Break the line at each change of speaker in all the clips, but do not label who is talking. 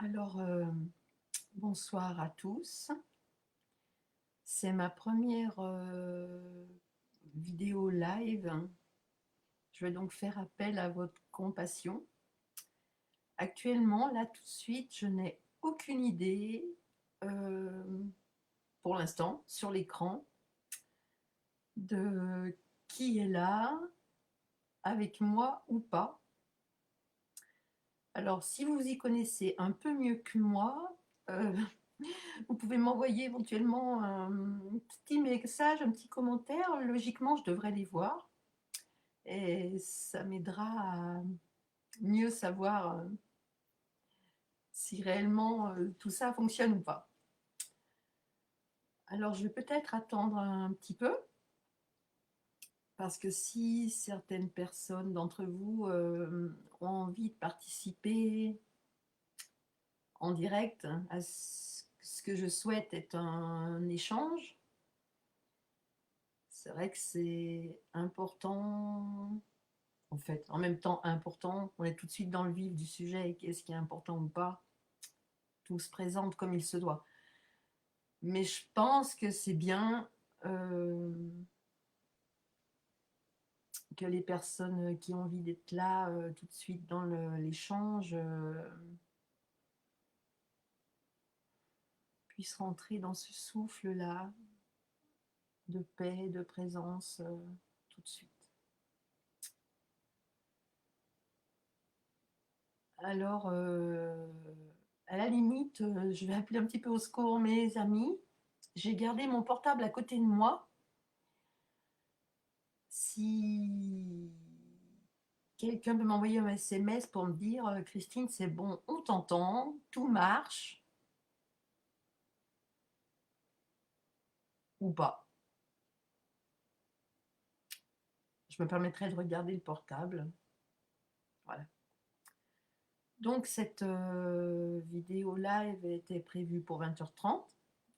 Alors, bonsoir à tous. C'est ma première vidéo live. Je vais donc faire appel à votre compassion. Actuellement, là tout de suite, je n'ai aucune idée, euh, pour l'instant, sur l'écran, de qui est là, avec moi ou pas. Alors, si vous y connaissez un peu mieux que moi, euh, vous pouvez m'envoyer éventuellement un petit message, un petit commentaire. Logiquement, je devrais les voir et ça m'aidera à mieux savoir si réellement tout ça fonctionne ou pas. Alors, je vais peut-être attendre un petit peu parce que si certaines personnes d'entre vous ont envie de participer en direct à ce que je souhaite est un échange, c'est vrai que c'est important. En fait, en même temps important, on est tout de suite dans le vif du sujet et qu'est-ce qui est important ou pas, tout se présente comme il se doit. Mais je pense que c'est bien euh, que les personnes qui ont envie d'être là tout de suite dans l'échange puissent rentrer dans ce souffle-là de paix, de présence tout de suite. Alors, à la limite, je vais appeler un petit peu au secours mes amis. J'ai gardé mon portable à côté de moi. Si quelqu'un peut m'envoyer un SMS pour me dire Christine, c'est bon, on t'entend, tout marche, ou pas. Je me permettrai de regarder le portable. Voilà. Donc, cette vidéo live était prévue pour 20h30.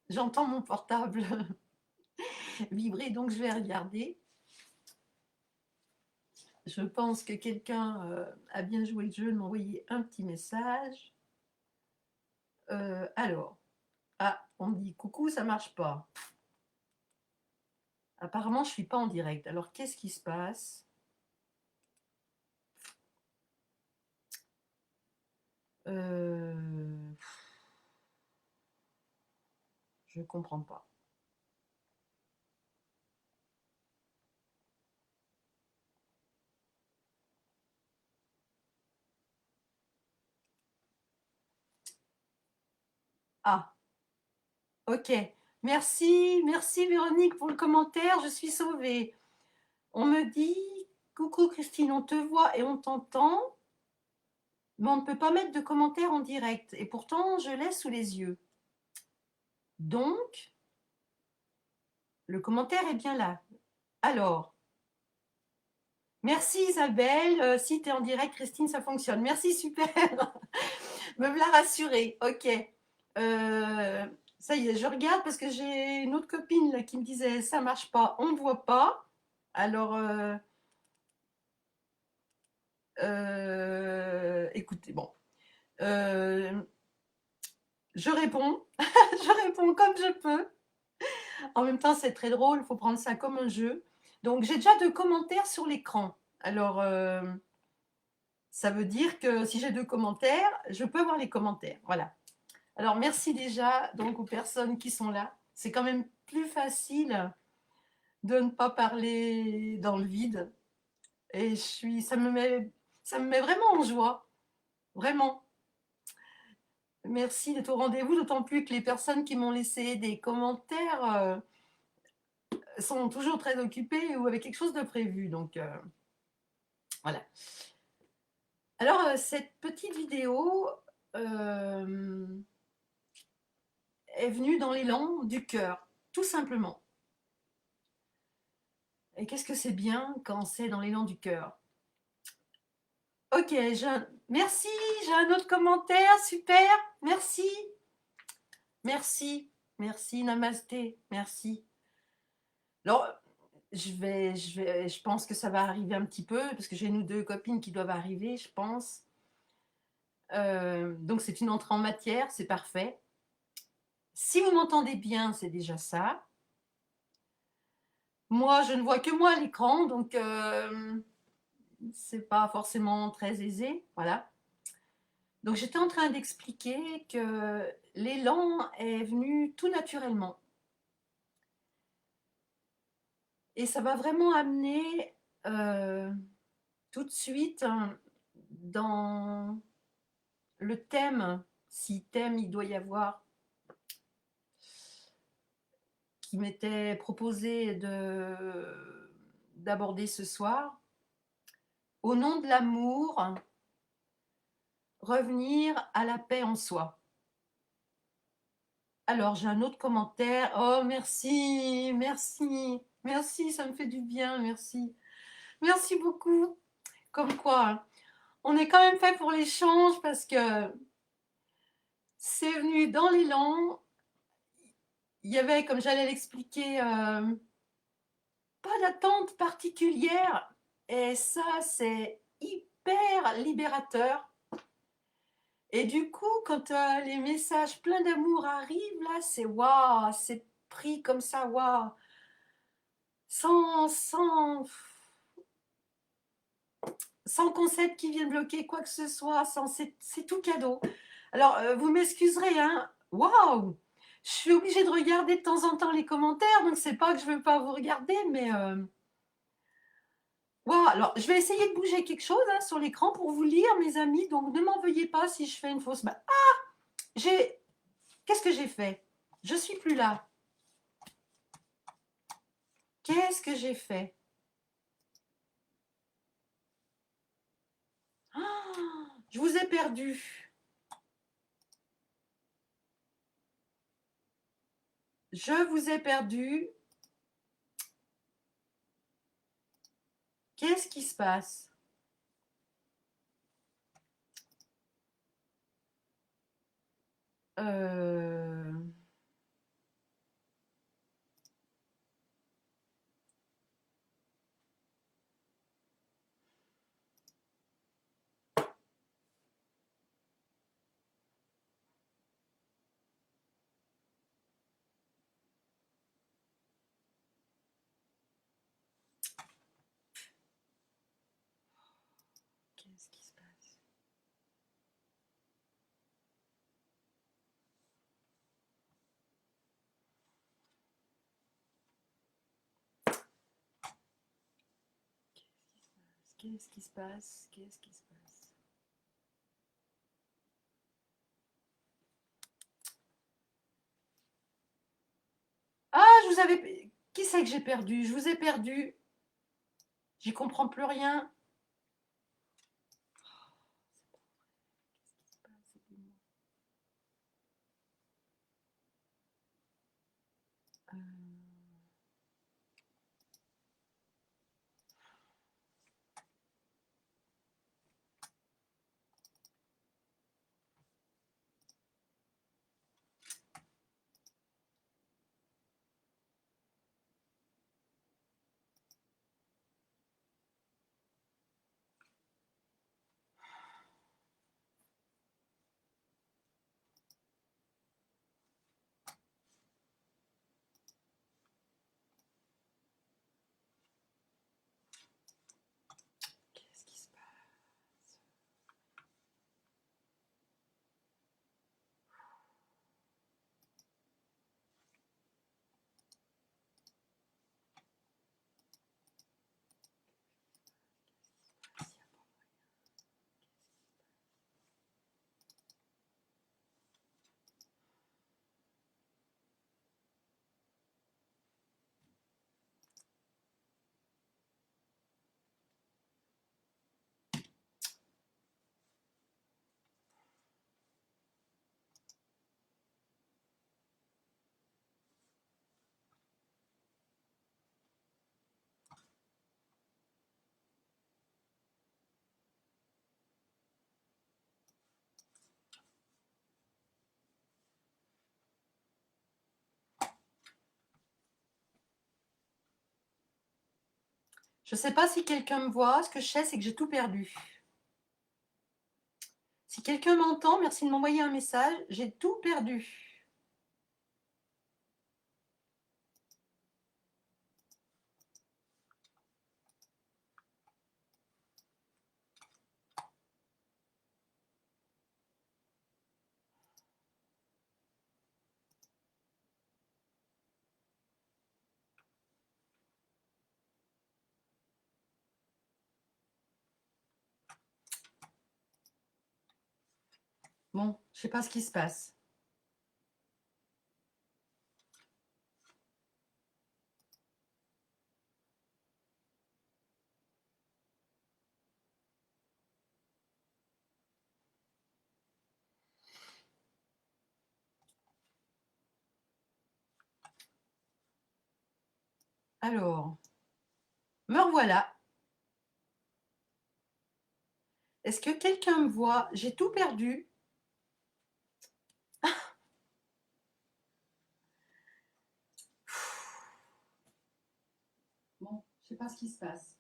J'entends mon portable vibrer, donc je vais regarder. Je pense que quelqu'un a bien joué le jeu de m'envoyer un petit message. Alors, on me dit coucou, ça marche pas. Apparemment, je suis pas en direct. Alors, qu'est-ce qui se passe? euh, Je comprends pas. Ah, ok. Merci, merci Véronique pour le commentaire. Je suis sauvée. On me dit coucou Christine, on te voit et on t'entend, mais on ne peut pas mettre de commentaires en direct. Et pourtant, je l'ai sous les yeux. Donc, le commentaire est bien là. Alors, merci Isabelle. Si tu es en direct, Christine, ça fonctionne. Merci, super. Me voilà rassurée. Ok. Euh, Ça y est, je regarde parce que j'ai une autre copine là, qui me disait ça marche pas, on ne voit pas. Alors, écoutez, bon. Euh, je réponds. Je réponds comme je peux. En même temps, c'est très drôle, il faut prendre ça comme un jeu. Donc, j'ai déjà 2 commentaires sur l'écran. Alors, ça veut dire que si j'ai 2 commentaires, je peux voir les commentaires. Voilà. Alors, merci déjà donc aux personnes qui sont là. C'est quand même plus facile de ne pas parler dans le vide. Et ça me met vraiment en joie. Vraiment. Merci d'être au rendez-vous, d'autant plus que les personnes qui m'ont laissé des commentaires sont toujours très occupées ou avec quelque chose de prévu. Donc, voilà. Alors, cette petite vidéo euh, est venue dans l'élan du cœur, tout simplement. Et qu'est-ce que c'est bien quand c'est dans l'élan du cœur? Ok, merci, j'ai un autre commentaire, super, merci, merci, merci, namasté, merci. Alors, je pense que ça va arriver un petit peu, parce que j'ai une ou 2 copines qui doivent arriver, je pense. Donc c'est une entrée en matière, c'est parfait. Si vous m'entendez bien, c'est déjà ça. Moi, je ne vois que moi à l'écran, donc c'est pas forcément très aisé, voilà. Donc j'étais en train d'expliquer que l'élan est venu tout naturellement. Et ça va vraiment amener tout de suite dans le thème, si thème il doit y avoir, qui m'était proposé d'aborder ce soir. Au nom de l'amour, revenir à la paix en soi. Alors, j'ai un autre commentaire. Oh, merci, merci, merci, ça me fait du bien, merci. Merci beaucoup. Comme quoi, hein, on est quand même fait pour l'échange parce que c'est venu dans l'élan. Il y avait, comme j'allais l'expliquer, pas d'attente particulière. Et ça, c'est hyper libérateur. Et du coup, quand les messages pleins d'amour arrivent, là, c'est waouh, c'est pris comme ça, waouh. Sans concept qui vienne bloquer quoi que ce soit, c'est tout cadeau. Alors, vous m'excuserez, hein, waouh, je suis obligée de regarder de temps en temps les commentaires, donc c'est pas que je veux pas vous regarder, mais waouh. Alors, je vais essayer de bouger quelque chose hein, sur l'écran pour vous lire, mes amis, donc ne m'en veuillez pas si je fais une fausse. J'ai, qu'est-ce que j'ai fait? Je suis plus là. Qu'est-ce que j'ai fait? Ah, je vous ai perdu. Je vous ai perdu. Qu'est-ce qui se passe? euh... Qu'est-ce qui se passe? Qu'est-ce qui se passe? Qu'est-ce qui se passe? Ah, je vous avais... Qui c'est que j'ai perdu? Je vous ai perdu. J'y comprends plus rien. Qu'est-ce qui se passe? Euh, Qu'est-ce qui se passe? Je ne sais pas si quelqu'un me voit. Ce que je sais, c'est que j'ai tout perdu. Si quelqu'un m'entend, merci de m'envoyer un message. J'ai tout perdu. Bon, je ne sais pas ce qui se passe. Alors, me revoilà. Est-ce que quelqu'un me voit? J'ai tout perdu. Bon, je sais pas ce qui se passe.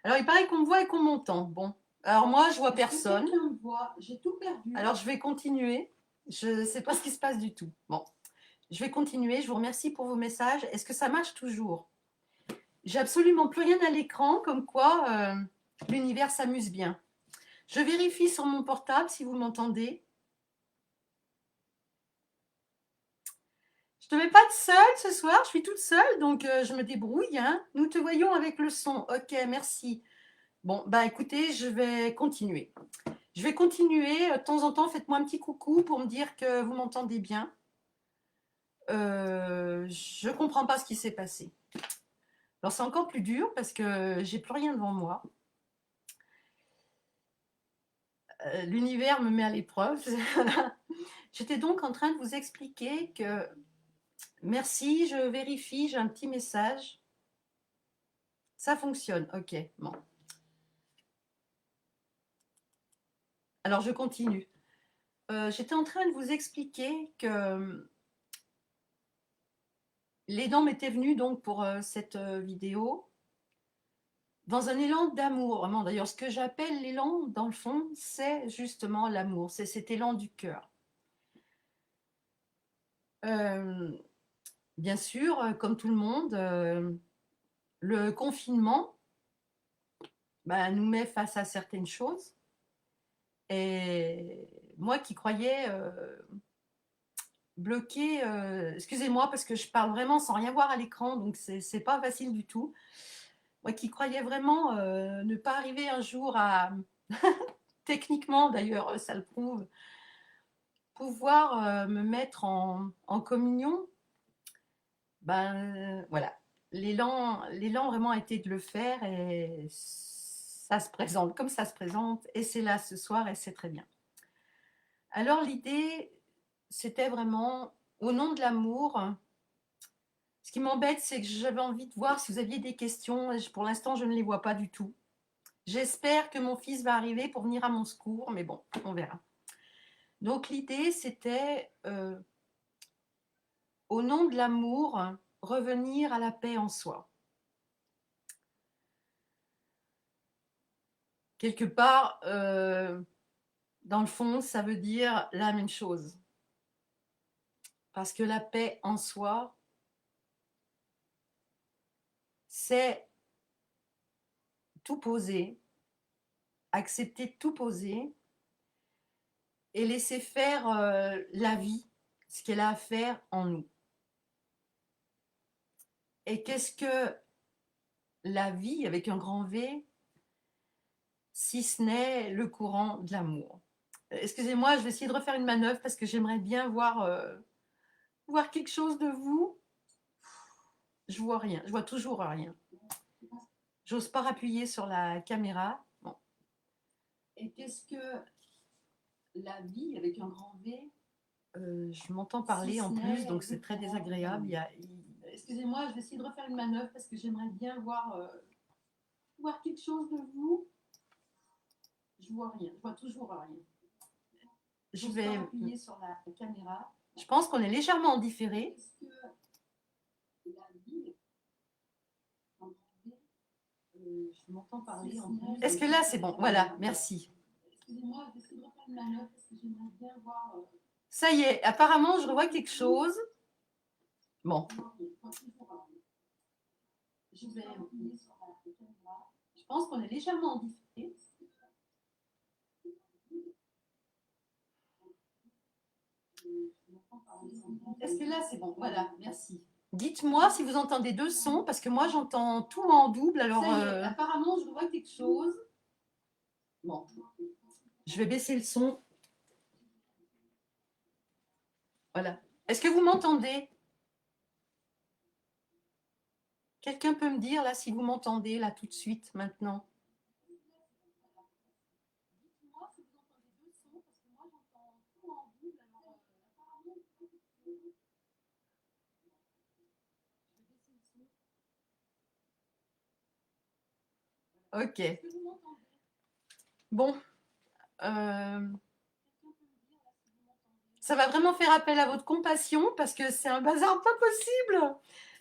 Alors, il paraît qu'on me voit et qu'on m'entend. Bon, alors moi, je vois personne. Quelqu'un me voit? J'ai tout perdu. Alors, je vais continuer. Je ne sais pas ce qui se passe du tout. Bon, je vais continuer. Je vous remercie pour vos messages. Est-ce que ça marche toujours? J'ai absolument plus rien à l'écran, comme quoi l'univers s'amuse bien. Je vérifie sur mon portable si vous m'entendez. Je ne te mets pas de seule ce soir, je suis toute seule, donc je me débrouille. Hein. Nous te voyons avec le son. Ok, merci. Bon, bah écoutez, je vais continuer. Je vais continuer. De temps en temps, faites-moi un petit coucou pour me dire que vous m'entendez bien. Je ne comprends pas ce qui s'est passé. Alors c'est encore plus dur parce que j'ai plus rien devant moi. L'univers me met à l'épreuve. J'étais donc en train de vous expliquer que merci, je vérifie, j'ai un petit message. Ça fonctionne, ok, bon. Alors je continue. J'étais en train de vous expliquer que les dents m'étaient venues donc pour cette vidéo dans un élan d'amour, vraiment. D'ailleurs, ce que j'appelle l'élan, dans le fond, c'est justement l'amour, c'est cet élan du cœur. Bien sûr, comme tout le monde, le confinement nous met face à certaines choses. Et moi qui croyais bloquer, excusez-moi parce que je parle vraiment sans rien voir à l'écran, donc c'est pas facile du tout. Moi qui croyais vraiment ne pas arriver un jour à, techniquement d'ailleurs, ça le prouve, pouvoir me mettre en communion, voilà. L'élan vraiment a été de le faire et ça se présente comme ça se présente et c'est là ce soir et c'est très bien. Alors l'idée, c'était vraiment au nom de l'amour. Ce qui m'embête, c'est que j'avais envie de voir si vous aviez des questions. Pour l'instant, je ne les vois pas du tout. J'espère que mon fils va arriver pour venir à mon secours, mais bon, on verra. Donc l'idée, c'était, au nom de l'amour, revenir à la paix en soi. Quelque part, dans le fond, ça veut dire la même chose. Parce que la paix en soi, c'est tout poser, accepter tout poser et laisser faire la vie, ce qu'elle a à faire en nous. Et qu'est-ce que la vie avec un grand V, si ce n'est le courant de l'amour? Excusez-moi, je vais essayer de refaire une manœuvre parce que j'aimerais bien voir quelque chose de vous. Je vois rien, je vois toujours rien. J'ose pas appuyer sur la caméra. Bon. Et qu'est-ce que la vie avec un grand V? Je m'entends parler si en plus, donc c'est très désagréable. Excusez-moi, je vais essayer de refaire une manœuvre parce que j'aimerais bien voir quelque chose de vous. Je vois rien, je vois toujours rien. Je vais appuyer sur la caméra. Je pense qu'on est légèrement en différé. Est-ce que la vie Je m'entends parler en plus. Est-ce que là, c'est bon? Voilà, merci. Excusez-moi, j'essaie de reprendre ma note parce que j'aimerais bien voir. Ça y est, apparemment, je revois quelque chose. Bon. Je vais appuyer sur la caméra. Je pense qu'on est légèrement différés. Est-ce que là, c'est bon? Voilà, merci. Dites-moi si vous entendez deux sons, parce que moi, j'entends tout en double. Alors, ça y est, apparemment, je vois quelque chose. Bon, je vais baisser le son. Voilà. Est-ce que vous m'entendez? Quelqu'un peut me dire, là, si vous m'entendez, là, tout de suite, maintenant? Ok. Bon. Ça va vraiment faire appel à votre compassion parce que c'est un bazar pas possible.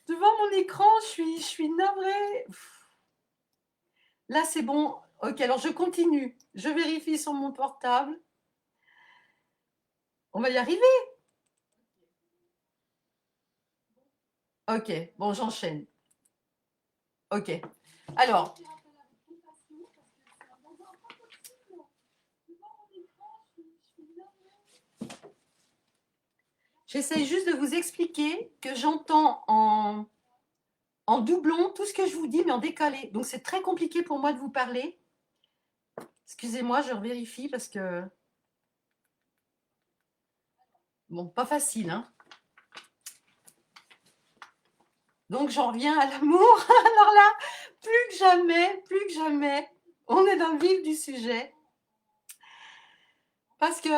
Devant mon écran, je suis navrée. Là, c'est bon. Ok, alors je continue. Je vérifie sur mon portable. On va y arriver. Ok, bon, j'enchaîne. Ok. Alors. J'essaie juste de vous expliquer que j'entends en doublon tout ce que je vous dis, mais en décalé. Donc, c'est très compliqué pour moi de vous parler. Excusez-moi, je vérifie parce que... Bon, pas facile, hein. Donc, j'en reviens à l'amour. Alors là, plus que jamais, on est dans le vif du sujet. Parce que...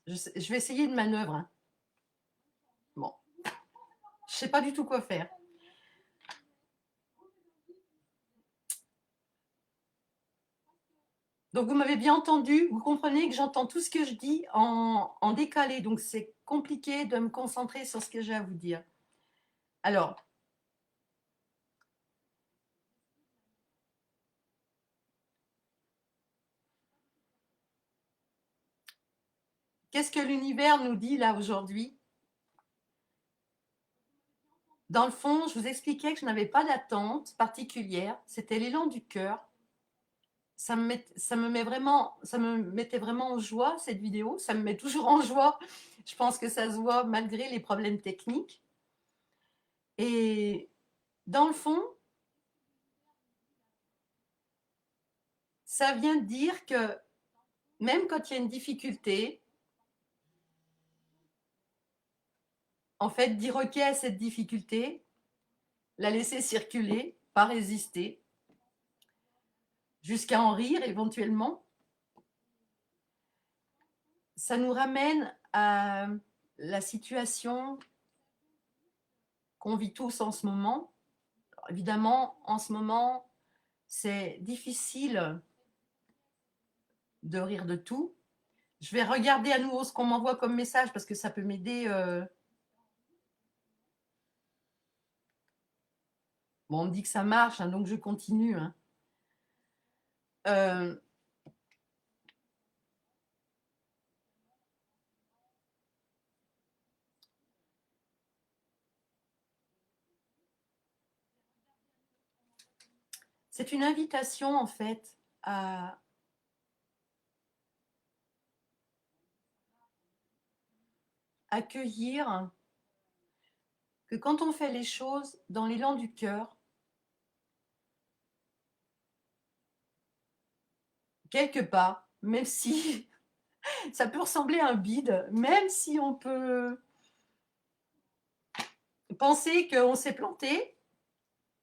Je vais essayer une manœuvre. Hein. Bon. Je ne sais pas du tout quoi faire. Donc, vous m'avez bien entendu. Vous comprenez que j'entends tout ce que je dis en décalé. Donc, c'est compliqué de me concentrer sur ce que j'ai à vous dire. Alors, qu'est-ce que l'univers nous dit là aujourd'hui? Dans le fond, je vous expliquais que je n'avais pas d'attente particulière. C'était l'élan du cœur. Ça me mettait vraiment en joie, cette vidéo. Ça me met toujours en joie. Je pense que ça se voit malgré les problèmes techniques. Et dans le fond, ça vient de dire que même quand il y a une difficulté, en fait, dire OK à cette difficulté, la laisser circuler, pas résister, jusqu'à en rire éventuellement, ça nous ramène à la situation qu'on vit tous en ce moment. Alors, évidemment, en ce moment, c'est difficile de rire de tout. Je vais regarder à nouveau ce qu'on m'envoie comme message parce que ça peut m'aider. Bon, on me dit que ça marche, hein, donc je continue. Hein. C'est une invitation, en fait, à accueillir que quand on fait les choses dans l'élan du cœur, quelque part, même si ça peut ressembler à un bide, même si on peut penser qu'on s'est planté,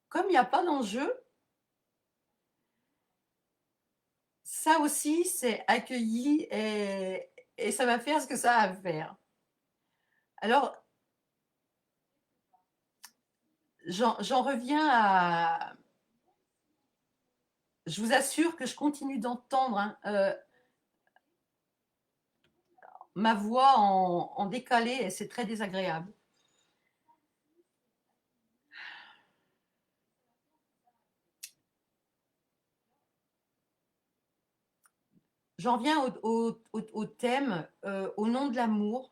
comme il n'y a pas d'enjeu, ça aussi, c'est accueilli et ça va faire ce que ça a à faire. Alors, j'en reviens à... Je vous assure que je continue d'entendre. Hein, ma voix en décalé et c'est très désagréable. J'en viens au thème, au nom de l'amour,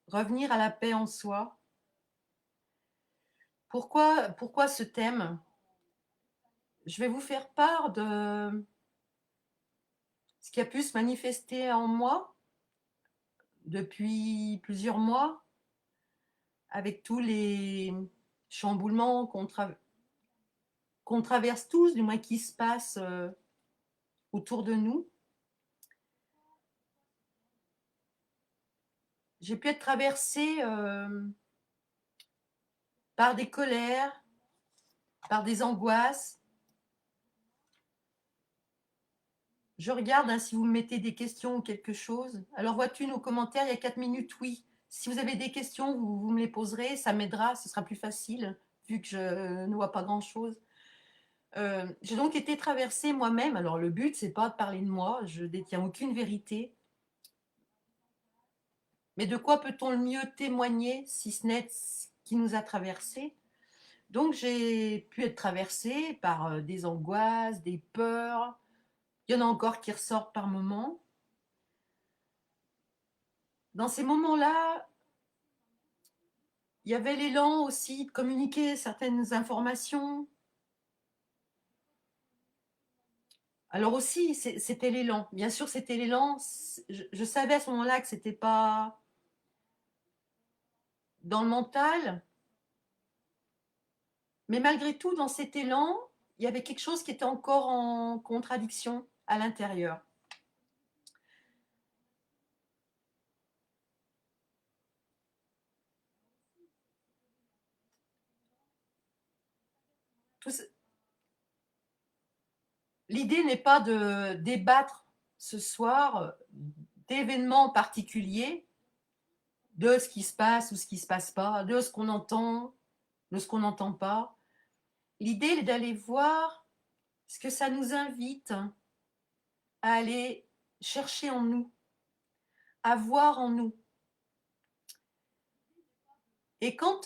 revenir à la paix en soi. Pourquoi ce thème? Je vais vous faire part de ce qui a pu se manifester en moi depuis plusieurs mois, avec tous les chamboulements qu'on traverse tous, du moins qui se passent autour de nous. J'ai pu être traversée par des colères, par des angoisses. Je regarde hein, si vous me mettez des questions ou quelque chose. Alors vois-tu nos commentaires, il y a 4 minutes, oui. Si vous avez des questions, vous me les poserez, ça m'aidera, ce sera plus facile, vu que je ne vois pas grand-chose. J'ai donc été traversée moi-même. Alors le but, c'est pas de parler de moi, je détiens aucune vérité. Mais de quoi peut-on le mieux témoigner si ce n'est ce qui nous a traversés? Donc j'ai pu être traversée par des angoisses, des peurs. Il y en a encore qui ressortent par moments. Dans ces moments-là, il y avait l'élan aussi de communiquer certaines informations. Alors aussi, c'était l'élan. Bien sûr, c'était l'élan. Je savais à ce moment-là que c'était pas dans le mental, mais malgré tout, dans cet élan, il y avait quelque chose qui était encore en contradiction à l'intérieur. L'idée n'est pas de débattre ce soir d'événements particuliers, de ce qui se passe ou ce qui ne se passe pas, de ce qu'on entend, de ce qu'on n'entend pas. L'idée est d'aller voir ce que ça nous invite à aller chercher en nous, à voir en nous. Et quand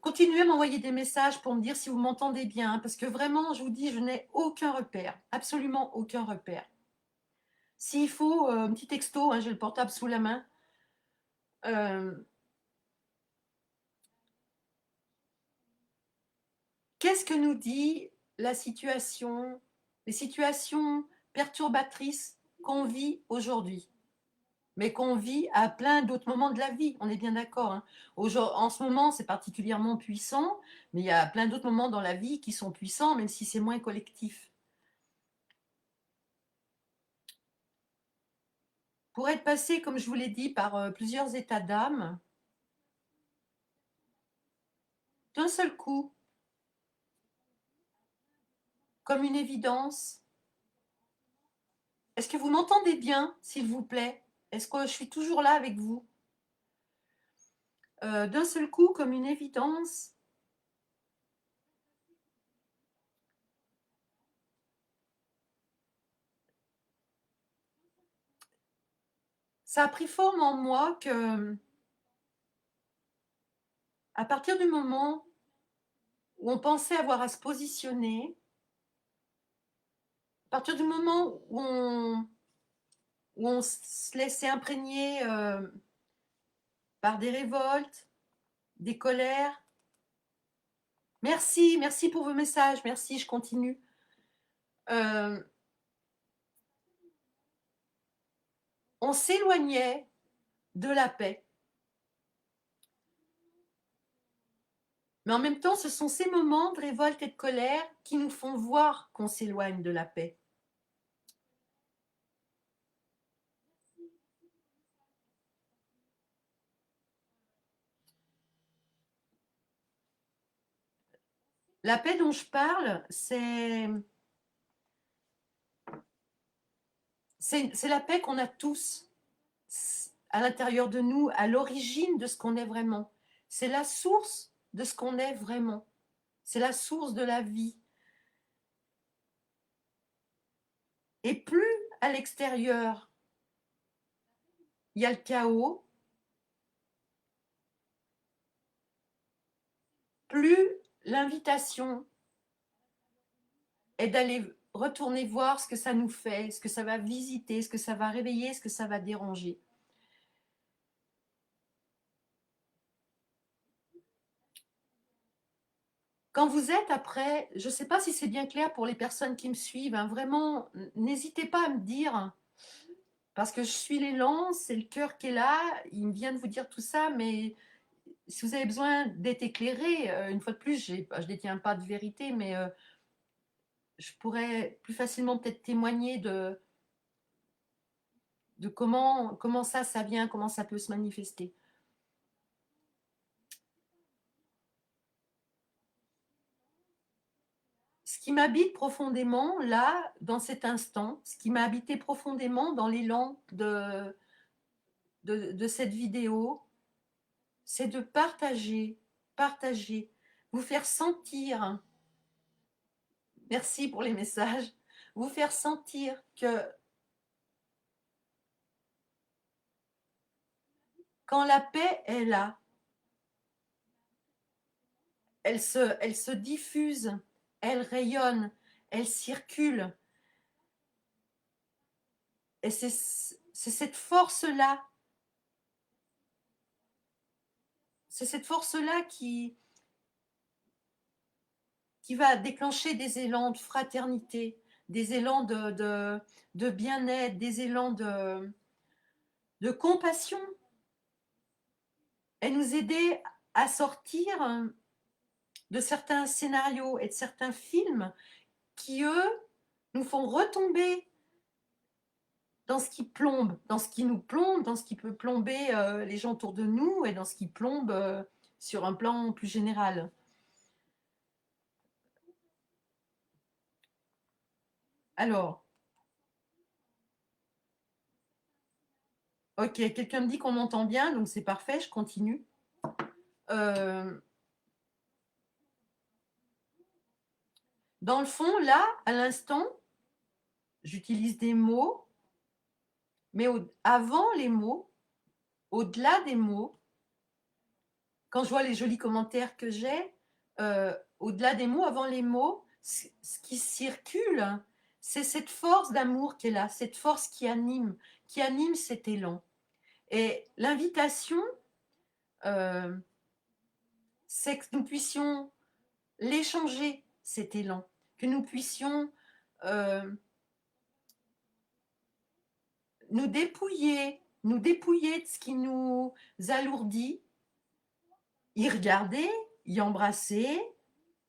continuez à m'envoyer des messages pour me dire si vous m'entendez bien, hein, parce que vraiment, je vous dis, je n'ai aucun repère, absolument aucun repère. S'il faut, un petit texto, hein, j'ai le portable sous la main. Qu'est-ce que nous dit la situation, les situations perturbatrices qu'on vit aujourd'hui, mais qu'on vit à plein d'autres moments de la vie, on est bien d'accord. Hein. En ce moment, c'est particulièrement puissant, mais il y a plein d'autres moments dans la vie qui sont puissants, même si c'est moins collectif. Pour être passé, comme je vous l'ai dit, par plusieurs états d'âme, d'un seul coup, comme une évidence. Est-ce que vous m'entendez bien, s'il vous plaît? Est-ce que je suis toujours là avec vous? D'un seul coup, comme une évidence, ça a pris forme en moi que, à partir du moment où on pensait avoir à se positionner, à partir du moment où on se laissait imprégner par des révoltes, des colères. Merci, merci pour vos messages, merci, je continue. On s'éloignait de la paix. Mais en même temps, ce sont ces moments de révolte et de colère qui nous font voir qu'on s'éloigne de la paix. La paix dont je parle, c'est la paix qu'on a tous à l'intérieur de nous, à l'origine de ce qu'on est vraiment. C'est la source de ce qu'on est vraiment. C'est la source de la vie. Et plus à l'extérieur, il y a le chaos, plus l'invitation est d'aller retourner voir ce que ça nous fait, ce que ça va visiter, ce que ça va réveiller, ce que ça va déranger. Quand vous êtes après, je ne sais pas si c'est bien clair pour les personnes qui me suivent, hein, vraiment, n'hésitez pas à me dire, parce que je suis l'élan, c'est le cœur qui est là, il vient de vous dire tout ça, mais si vous avez besoin d'être éclairé, une fois de plus, je ne détiens pas de vérité, mais je pourrais plus facilement peut-être témoigner de comment ça vient, comment ça peut se manifester. Ce qui m'habite profondément, là, dans cet instant, ce qui m'a habité profondément dans l'élan de cette vidéo, c'est de partager, vous faire sentir, merci pour les messages, vous faire sentir que quand la paix est là, elle se diffuse, elle rayonne, elle circule. Et c'est cette force-là, c'est cette force-là qui va déclencher des élans de fraternité, des élans de bien-être, des élans de compassion, et nous aider à sortir de certains scénarios et de certains films qui, eux, nous font retomber dans ce qui plombe, dans ce qui nous plombe, dans ce qui peut plomber les gens autour de nous et dans ce qui plombe sur un plan plus général. Alors, ok, quelqu'un me dit qu'on m'entend bien, donc c'est parfait, je continue. Dans le fond, là, à l'instant, j'utilise des mots, mais avant les mots, au-delà des mots, quand je vois les jolis commentaires que j'ai, au-delà des mots, avant les mots, ce qui circule, c'est cette force d'amour qui est là, cette force qui anime cet élan. Et l'invitation, c'est que nous puissions l'échanger, cet élan, que nous puissions nous dépouiller de ce qui nous alourdit, y regarder, y embrasser,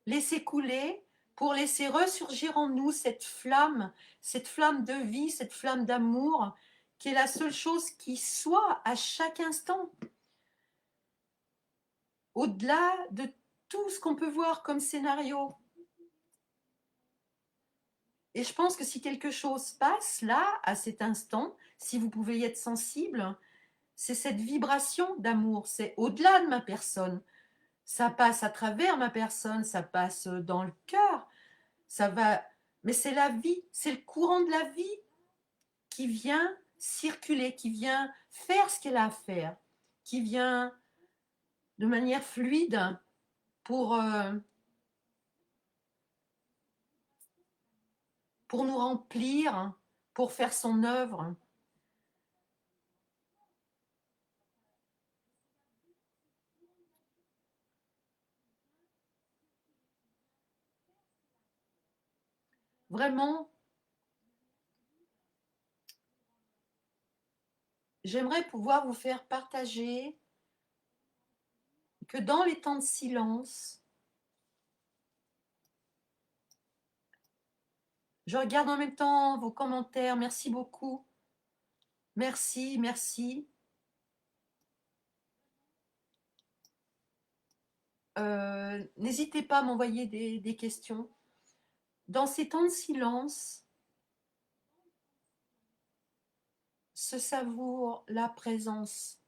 laisser couler, pour laisser ressurgir en nous cette flamme de vie, cette flamme d'amour, qui est la seule chose qui soit à chaque instant. Au-delà de tout ce qu'on peut voir comme scénario. Et je pense que si quelque chose passe là, à cet instant, si vous pouvez y être sensible, c'est cette vibration d'amour, c'est au-delà de ma personne. Ça passe à travers ma personne, ça passe dans le cœur, ça va. Mais c'est la vie, c'est le courant de la vie qui vient circuler, qui vient faire ce qu'elle a à faire, qui vient de manière fluide pour nous remplir, pour faire son œuvre. Vraiment, j'aimerais pouvoir vous faire partager que dans les temps de silence, je regarde en même temps vos commentaires, merci beaucoup. Merci, merci. N'hésitez pas à m'envoyer des questions. Dans ces temps de silence, se savoure la présence.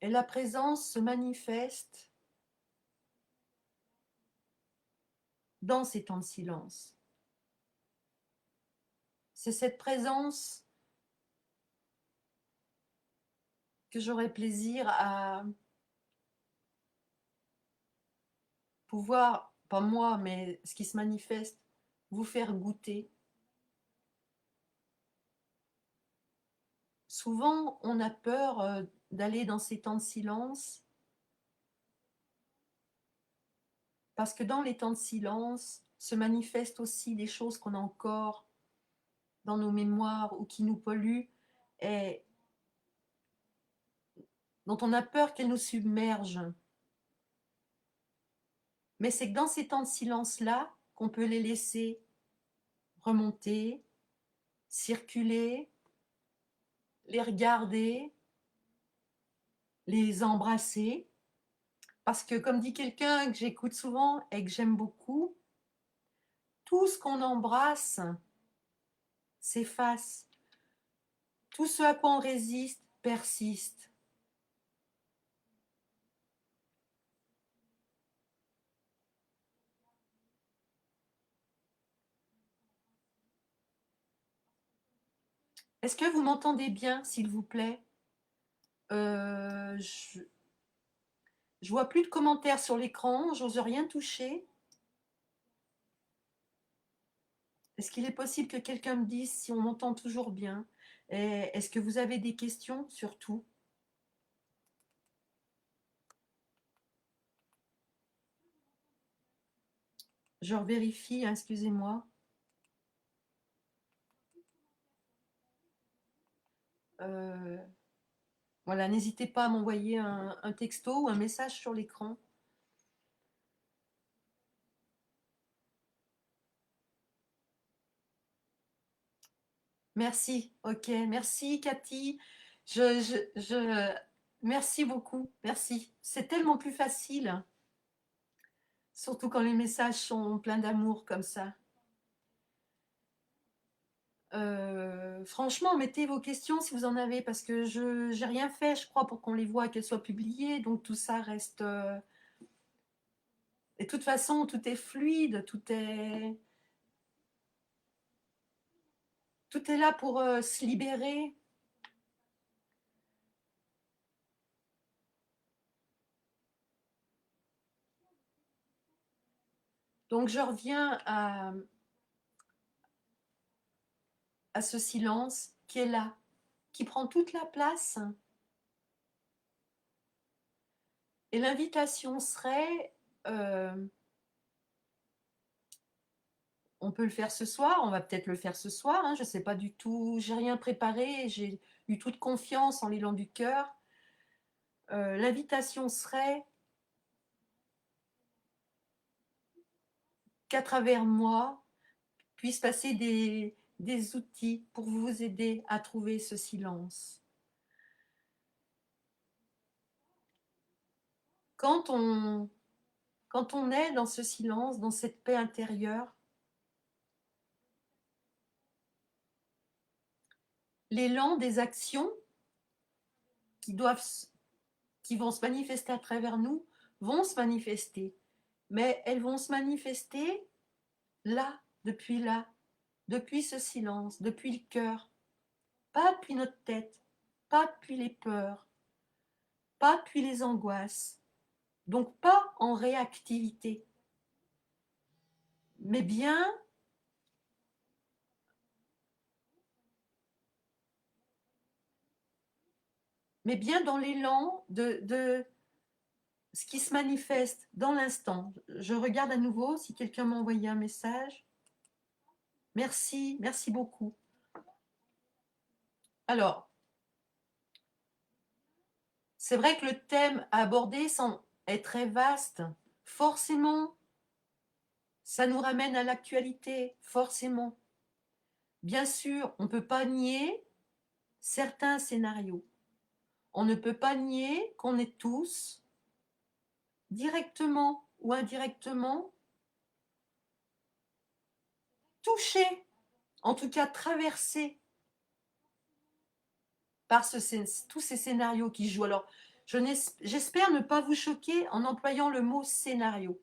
Et la présence se manifeste dans ces temps de silence. C'est cette présence que j'aurais plaisir à pouvoir, pas moi, mais ce qui se manifeste, vous faire goûter. Souvent, on a peur d'aller dans ces temps de silence, parce que dans les temps de silence se manifestent aussi des choses qu'on a encore dans nos mémoires ou qui nous polluent et dont on a peur qu'elles nous submergent. Mais c'est que dans ces temps de silence-là qu'on peut les laisser remonter, circuler, les regarder, les embrasser. Parce que comme dit quelqu'un que j'écoute souvent et que j'aime beaucoup, tout ce qu'on embrasse s'efface. Tout ce à quoi on résiste persiste. Est-ce que vous m'entendez bien, s'il vous plaît? Je vois plus de commentaires sur l'écran, j'ose rien toucher. Est-ce qu'il est possible que quelqu'un me dise si on m'entend toujours bien? Et est-ce que vous avez des questions surtout? Je revérifie, hein, excusez-moi. Voilà, n'hésitez pas à m'envoyer un texto ou un message sur l'écran. Merci, ok, merci Cathy. Merci beaucoup, merci. C'est tellement plus facile, surtout quand les messages sont pleins d'amour comme ça. Franchement, mettez vos questions si vous en avez, parce que je n'ai rien fait, je crois, pour qu'on les voit, qu'elles soient publiées. Donc tout ça reste. Et de toute façon, tout est fluide, tout est là pour se libérer. Donc je reviens à ce silence qui est là, qui prend toute la place. Et l'invitation serait, on peut le faire ce soir, on va peut-être le faire ce soir, hein, je ne sais pas du tout, j'ai rien préparé, j'ai eu toute confiance en l'élan du cœur. L'invitation serait qu'à travers moi puissent passer des outils pour vous aider à trouver ce silence. Quand on, quand on est dans ce silence, dans cette paix intérieure, l'élan des actions qui vont se manifester à travers nous vont se manifester, mais elles vont se manifester là, depuis ce silence, depuis le cœur, pas depuis notre tête, pas depuis les peurs, pas depuis les angoisses, donc pas en réactivité, mais bien dans l'élan de ce qui se manifeste dans l'instant. Je regarde à nouveau si quelqu'un m'a envoyé un message. Merci, merci beaucoup. Alors, c'est vrai que le thème à aborder est très vaste. Forcément, ça nous ramène à l'actualité, forcément. Bien sûr, on ne peut pas nier certains scénarios. On ne peut pas nier qu'on est tous, directement ou indirectement, touchés, en tout cas traversés par tous ces scénarios qui jouent. Alors, J'espère ne pas vous choquer en employant le mot scénario.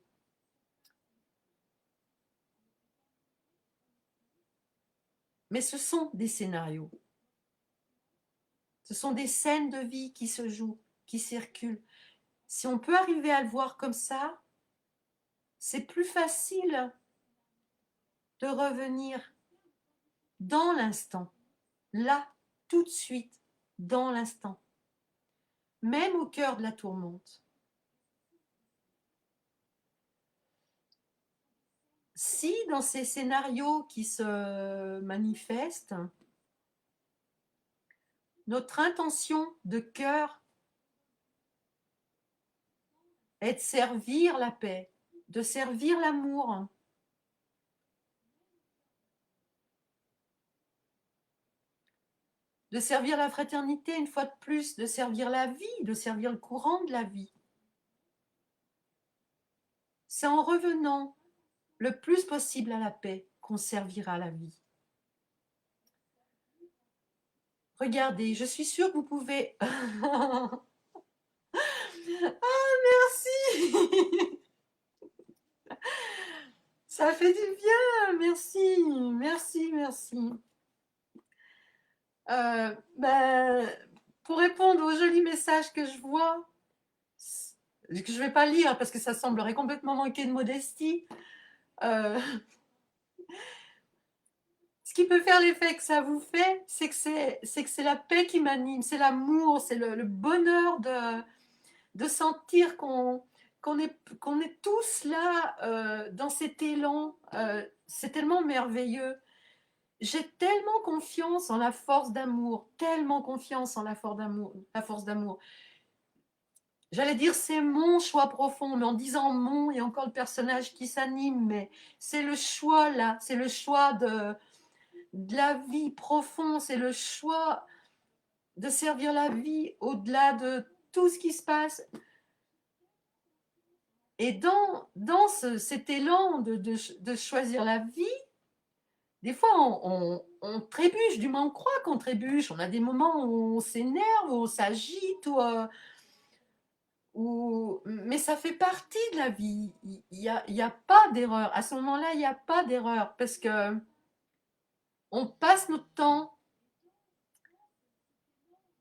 Mais ce sont des scénarios. Ce sont des scènes de vie qui se jouent, qui circulent. Si on peut arriver à le voir comme ça, c'est plus facile de revenir dans l'instant, là, tout de suite, dans l'instant, même au cœur de la tourmente. Si dans ces scénarios qui se manifestent, notre intention de cœur est de servir la paix, de servir l'amour, de servir la fraternité une fois de plus, de servir la vie, de servir le courant de la vie. C'est en revenant le plus possible à la paix qu'on servira la vie. Regardez, je suis sûre que vous pouvez... Ah, merci. Ça fait du bien, merci, merci, merci. Ben, pour répondre aux jolis messages que je vois, que je ne vais pas lire parce que ça semblerait complètement manquer de modestie, ce qui peut faire l'effet que ça vous fait, c'est que c'est la paix qui m'anime, c'est l'amour, c'est le bonheur de sentir qu'on est tous là dans cet élan. C'est tellement merveilleux. J'ai tellement confiance en la force d'amour, tellement confiance en la force d'amour. J'allais dire c'est mon choix profond, mais en disant mon, il y a encore le personnage qui s'anime, mais c'est le choix là, c'est le choix de la vie profonde, c'est le choix de servir la vie au-delà de tout ce qui se passe. Et dans cet élan de choisir la vie, des fois on trébuche, du moins on croit qu'on trébuche, on a des moments où on s'énerve, où on s'agite, mais ça fait partie de la vie. Il y a pas d'erreur. À ce moment-là, il n'y a pas d'erreur parce que on passe notre temps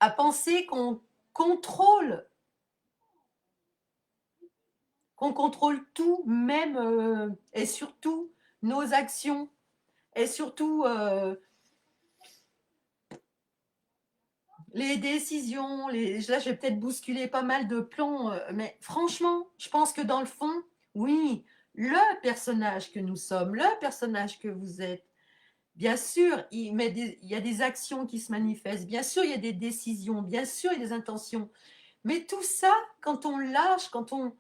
à penser qu'on contrôle tout, même et surtout nos actions, et surtout les décisions. Là, je vais peut-être bousculer pas mal de plombs, mais franchement, je pense que dans le fond, oui, le personnage que nous sommes, le personnage que vous êtes, bien sûr, il y a des actions qui se manifestent, bien sûr, il y a des décisions, bien sûr, il y a des intentions, mais tout ça, quand on lâche, quand on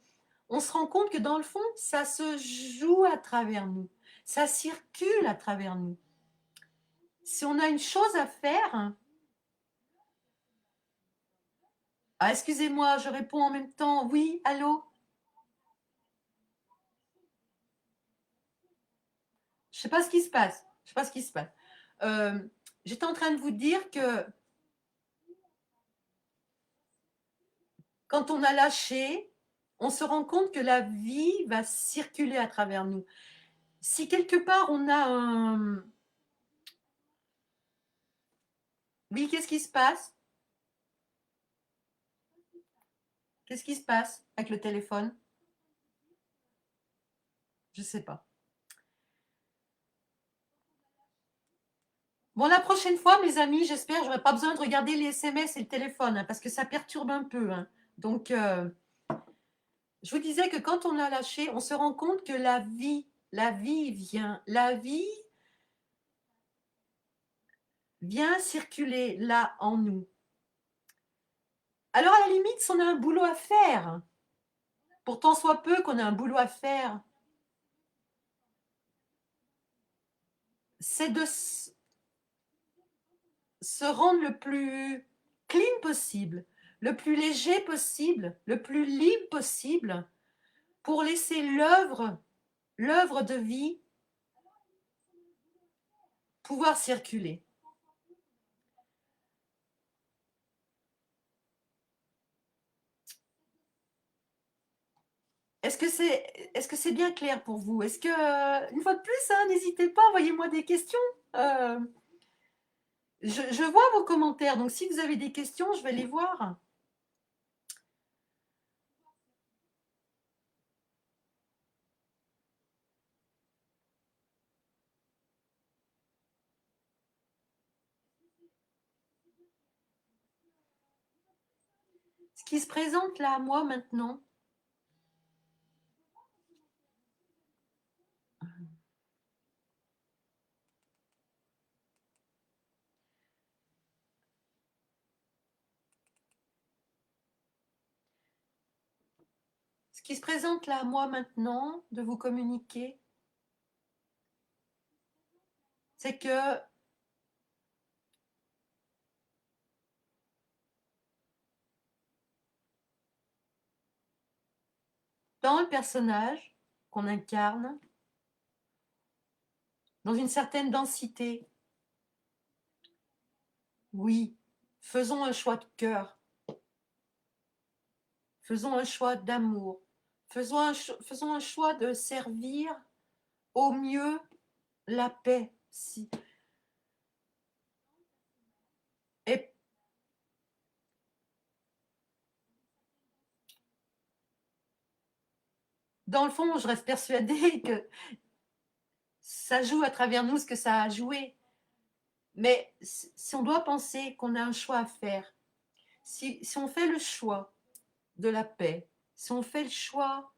se rend compte que dans le fond, ça se joue à travers nous, ça circule à travers nous. Si on a une chose à faire, ah, excusez-moi, je réponds en même temps, oui, allô? Je ne sais pas ce qui se passe, je sais pas ce qui se passe. J'étais en train de vous dire que quand on a lâché, on se rend compte que la vie va circuler à travers nous. Si quelque part on a un... Oui, qu'est-ce qui se passe? Qu'est-ce qui se passe avec le téléphone? Je ne sais pas. Bon, la prochaine fois, mes amis, j'espère, je n'aurai pas besoin de regarder les SMS et le téléphone, hein, parce que ça perturbe un peu. Hein. Donc, je vous disais que quand on a lâché, on se rend compte que la vie vient circuler là en nous. Alors, à la limite, si on a un boulot à faire, pourtant soit peu qu'on a un boulot à faire, c'est de se rendre le plus clean possible, le plus léger possible, le plus libre possible, pour laisser l'œuvre de vie pouvoir circuler. est-ce que c'est bien clair pour vous? Est-ce que, une fois de plus, hein, n'hésitez pas, envoyez-moi des questions. Euh, je vois vos commentaires, donc si vous avez des questions, je vais les voir. Ce qui se présente là à moi maintenant, ce qui se présente là à moi maintenant de vous communiquer, c'est que dans le personnage qu'on incarne, dans une certaine densité, oui, faisons un choix de cœur, faisons un choix d'amour, faisons un choix de servir au mieux la paix. Et dans le fond, je reste persuadée que ça joue à travers nous ce que ça a joué. Mais si on doit penser qu'on a un choix à faire, si on fait le choix de la paix, si on fait le choix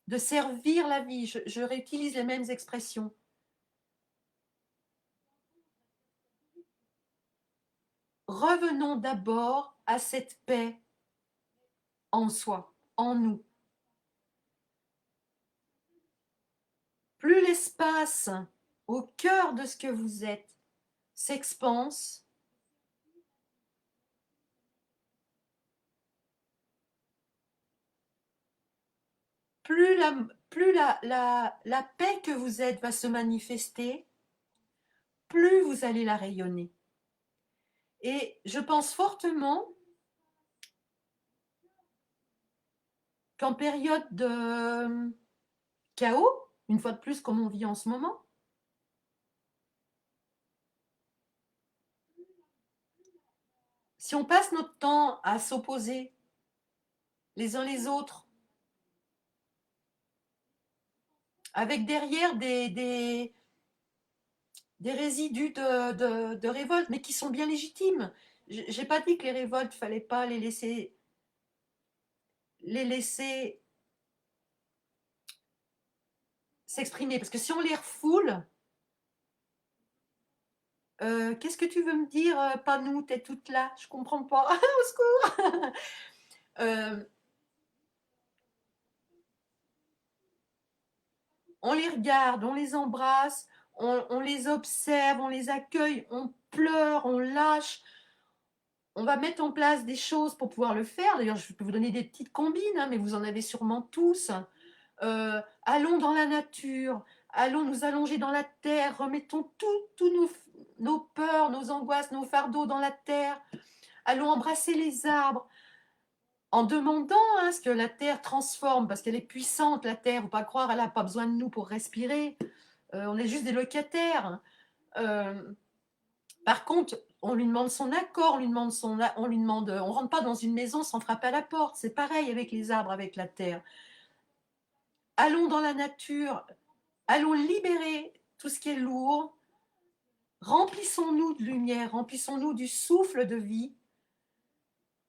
de servir la vie, je réutilise les mêmes expressions, revenons d'abord à cette paix en soi, en nous. Plus l'espace au cœur de ce que vous êtes s'expanse, plus la paix que vous êtes va se manifester, plus vous allez la rayonner. Et je pense fortement qu'en période de chaos, une fois de plus comme on vit en ce moment, si on passe notre temps à s'opposer les uns les autres, avec derrière des résidus de révolte, mais qui sont bien légitimes. J'ai pas dit que les révoltes, fallait pas les laisser s'exprimer, parce que si on les refoule, qu'est-ce que tu veux me dire, pas nous, t'es toute là, je comprends pas, au secours. euh, on les regarde, on les embrasse, on les observe, on les accueille, on pleure, on lâche, on va mettre en place des choses pour pouvoir le faire. D'ailleurs, je peux vous donner des petites combines, hein, mais vous en avez sûrement tous. Allons dans la nature, allons nous allonger dans la terre, remettons tous nos peurs, nos angoisses, nos fardeaux dans la terre, allons embrasser les arbres, en demandant ce que la terre transforme, parce qu'elle est puissante, la terre, faut pas croire, elle n'a pas besoin de nous pour respirer, on est juste des locataires. Euh, Par contre, on lui demande son accord, on rentre pas dans une maison sans frapper à la porte. C'est pareil avec les arbres, avec la terre. Allons dans la nature, allons libérer tout ce qui est lourd, remplissons-nous de lumière, remplissons-nous du souffle de vie,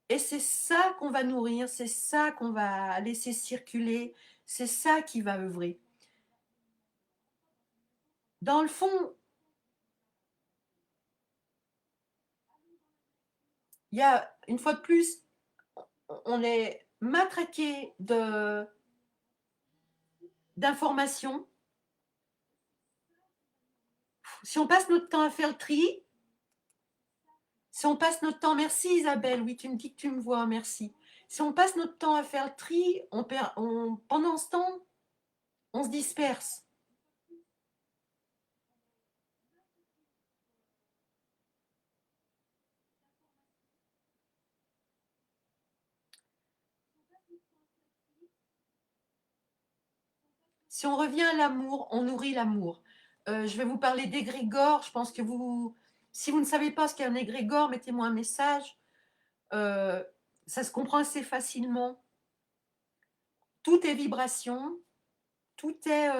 et c'est ça qu'on va nourrir, c'est ça qu'on va laisser circuler, c'est ça qui va œuvrer. Dans le fond, il y a, une fois de plus, on est matraqué d'informations. Si on passe notre temps à faire le tri, si on passe notre temps, merci Isabelle, oui, tu me dis que tu me vois, merci. Si on passe notre temps à faire le tri, pendant ce temps, on se disperse. Si on revient à l'amour, on nourrit l'amour. Je vais vous parler d'égrégore. Je pense que si vous ne savez pas ce qu'est un égrégore, mettez-moi un message. Euh, Ça se comprend assez facilement. Tout est vibration, tout est...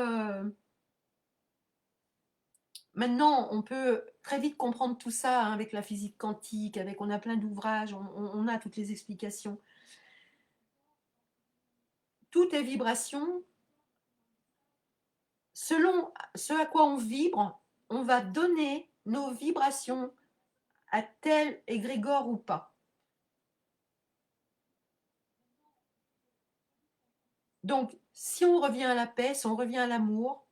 Maintenant, on peut très vite comprendre tout ça hein, avec la physique quantique, on a plein d'ouvrages, on a toutes les explications. Tout est vibration. Selon ce à quoi on vibre, on va donner nos vibrations à tel égrégore ou pas. Donc, si on revient à la paix, si on revient à l'amour,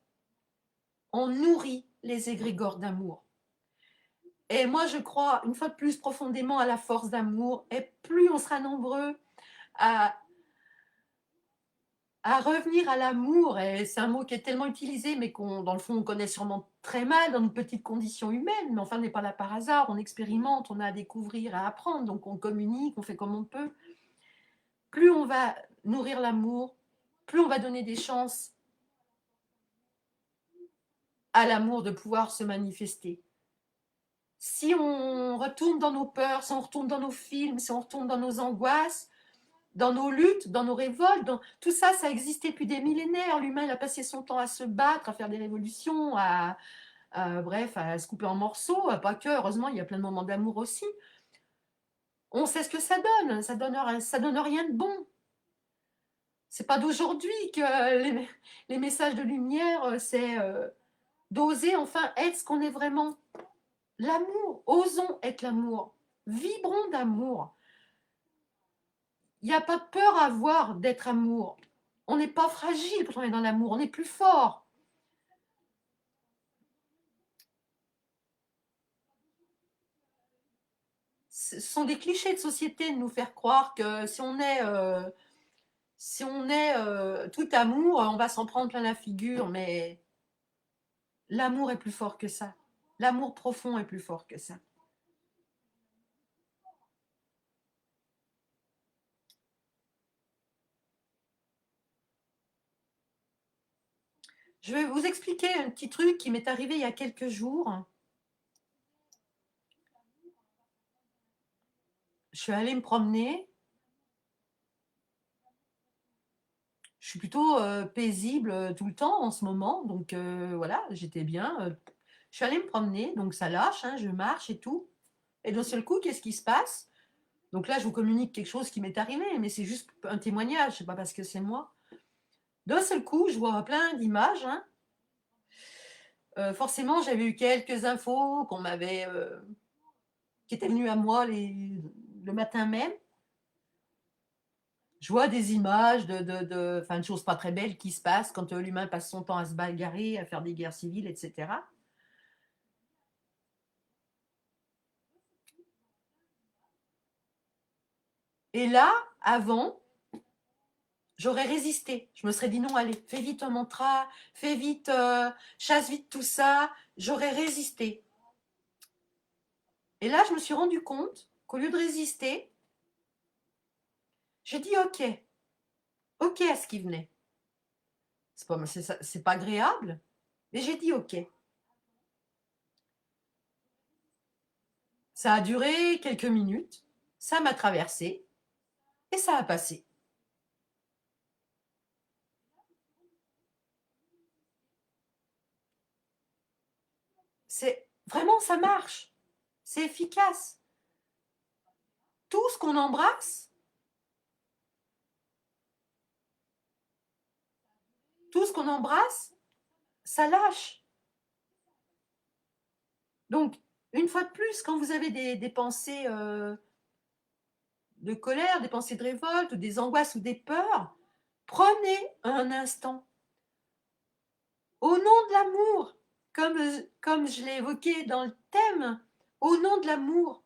on nourrit les égrégores d'amour. Et moi, je crois, une fois de plus, profondément à la force d'amour. Et plus on sera nombreux à, à revenir à l'amour, et c'est un mot qui est tellement utilisé, mais dans le fond, on connaît sûrement très mal dans une petite condition humaine, mais enfin, on n'est pas là par hasard, on expérimente, on a à découvrir, à apprendre, donc on communique, on fait comme on peut. Plus on va nourrir l'amour, plus on va donner des chances à l'amour de pouvoir se manifester. Si on retourne dans nos peurs, si on retourne dans nos films, si on retourne dans nos angoisses, dans nos luttes, dans nos révoltes, tout ça, ça a existé depuis des millénaires. L'humain, il a passé son temps à se battre, à faire des révolutions, bref, à se couper en morceaux. Pas que, heureusement, il y a plein de moments d'amour aussi. On sait ce que ça donne. Ça donne rien de bon. C'est pas d'aujourd'hui que les messages de lumière, c'est d'oser enfin être ce qu'on est vraiment. L'amour, osons être l'amour, vibrons d'amour. Il n'y a pas de peur à avoir d'être amour. On n'est pas fragile quand on est dans l'amour, on est plus fort. Ce sont des clichés de société de nous faire croire que si on est tout amour, on va s'en prendre plein la figure, mais l'amour est plus fort que ça. L'amour profond est plus fort que ça. Je vais vous expliquer un petit truc qui m'est arrivé il y a quelques jours. Je suis allée me promener. Je suis plutôt paisible tout le temps en ce moment, donc voilà, j'étais bien. Je suis allée me promener, donc ça lâche, hein, je marche et tout. Et d'un seul coup, qu'est-ce qui se passe? Donc là, je vous communique quelque chose qui m'est arrivé, mais c'est juste un témoignage, c'est pas parce que c'est moi. D'un seul coup, je vois plein d'images. Hein. Forcément, j'avais eu quelques infos qui étaient venues à moi le matin même. Je vois des images de choses pas très belles qui se passent quand l'humain passe son temps à se bagarrer, à faire des guerres civiles, etc. Et là, avant, j'aurais résisté. Je me serais dit non, allez, fais vite un mantra, fais vite, chasse vite tout ça. J'aurais résisté. Et là, je me suis rendu compte qu'au lieu de résister, j'ai dit ok, ok à ce qui venait. C'est pas agréable, mais j'ai dit ok. Ça a duré quelques minutes, ça m'a traversé et ça a passé. C'est vraiment ça marche, c'est efficace. Tout ce qu'on embrasse, tout ce qu'on embrasse, ça lâche. Donc, une fois de plus, quand vous avez des pensées de colère, des pensées de révolte, ou des angoisses ou des peurs, prenez un instant. Au nom de l'amour, comme je l'ai évoqué dans le thème, au nom de l'amour,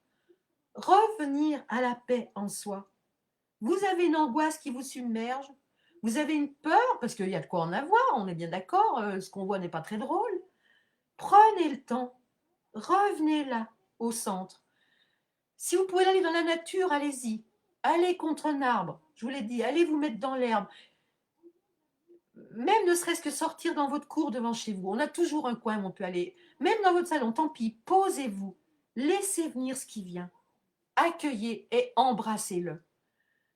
revenir à la paix en soi. Vous avez une angoisse qui vous submerge, vous avez une peur, parce qu'il y a de quoi en avoir, on est bien d'accord, ce qu'on voit n'est pas très drôle. Prenez le temps, revenez là, au centre. Si vous pouvez aller dans la nature, allez-y. Allez contre un arbre, je vous l'ai dit, allez vous mettre dans l'herbe. même ne serait-ce que sortir dans votre cour devant chez vous. On a toujours un coin où on peut aller. Même dans votre salon, tant pis, posez-vous. Laissez venir ce qui vient. Accueillez et embrassez-le.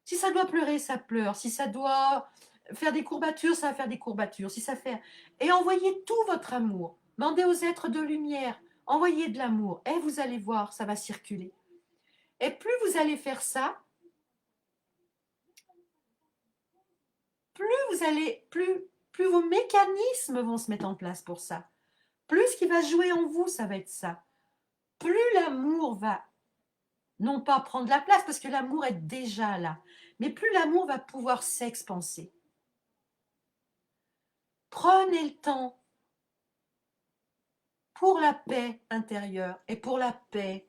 Si ça doit pleurer, ça pleure. Si ça doit faire des courbatures, ça va faire des courbatures. Si ça fait... Et envoyez tout votre amour. Demandez aux êtres de lumière. Envoyez de l'amour. Et vous allez voir, ça va circuler. Et plus vous allez faire ça, plus vos mécanismes vont se mettre en place pour ça. Plus ce qui va jouer en vous, ça va être ça. Plus l'amour va, non pas prendre la place, parce que l'amour est déjà là, mais plus l'amour va pouvoir s'expanser. Prenez le temps pour la paix intérieure et pour la paix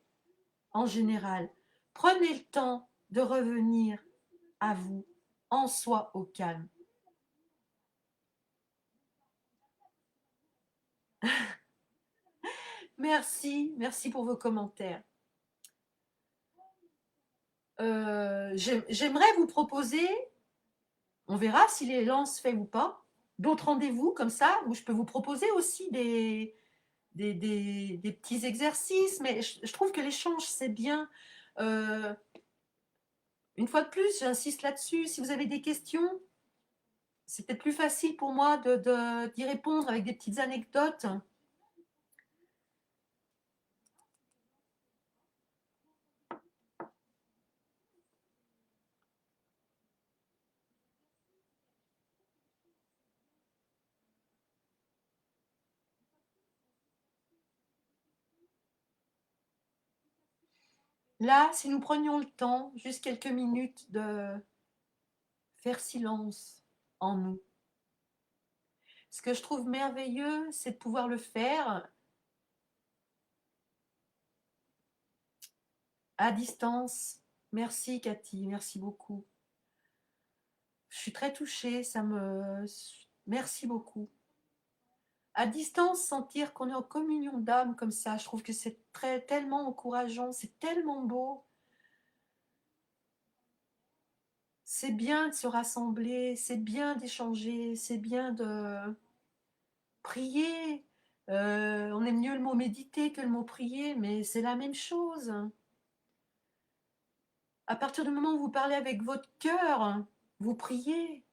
en général. Prenez le temps de revenir à vous, en soi, au calme. Merci pour vos commentaires. J'aimerais vous proposer, on verra si l'élan se fait ou pas, d'autres rendez-vous comme ça, où je peux vous proposer aussi des petits exercices, mais je trouve que l'échange, c'est bien. Une fois de plus, j'insiste là-dessus, si vous avez des questions, c'est peut-être plus facile pour moi d'y répondre avec des petites anecdotes. Là, si nous prenions le temps, juste quelques minutes, de faire silence en nous. Ce que je trouve merveilleux, c'est de pouvoir le faire à distance. Merci Cathy, merci beaucoup. Je suis très touchée, Merci beaucoup. À distance, sentir qu'on est en communion d'âme comme ça, je trouve que c'est tellement encourageant, c'est tellement beau. C'est bien de se rassembler, c'est bien d'échanger, c'est bien de prier. On aime mieux le mot méditer que le mot prier, mais c'est la même chose. À partir du moment où vous parlez avec votre cœur, vous priez.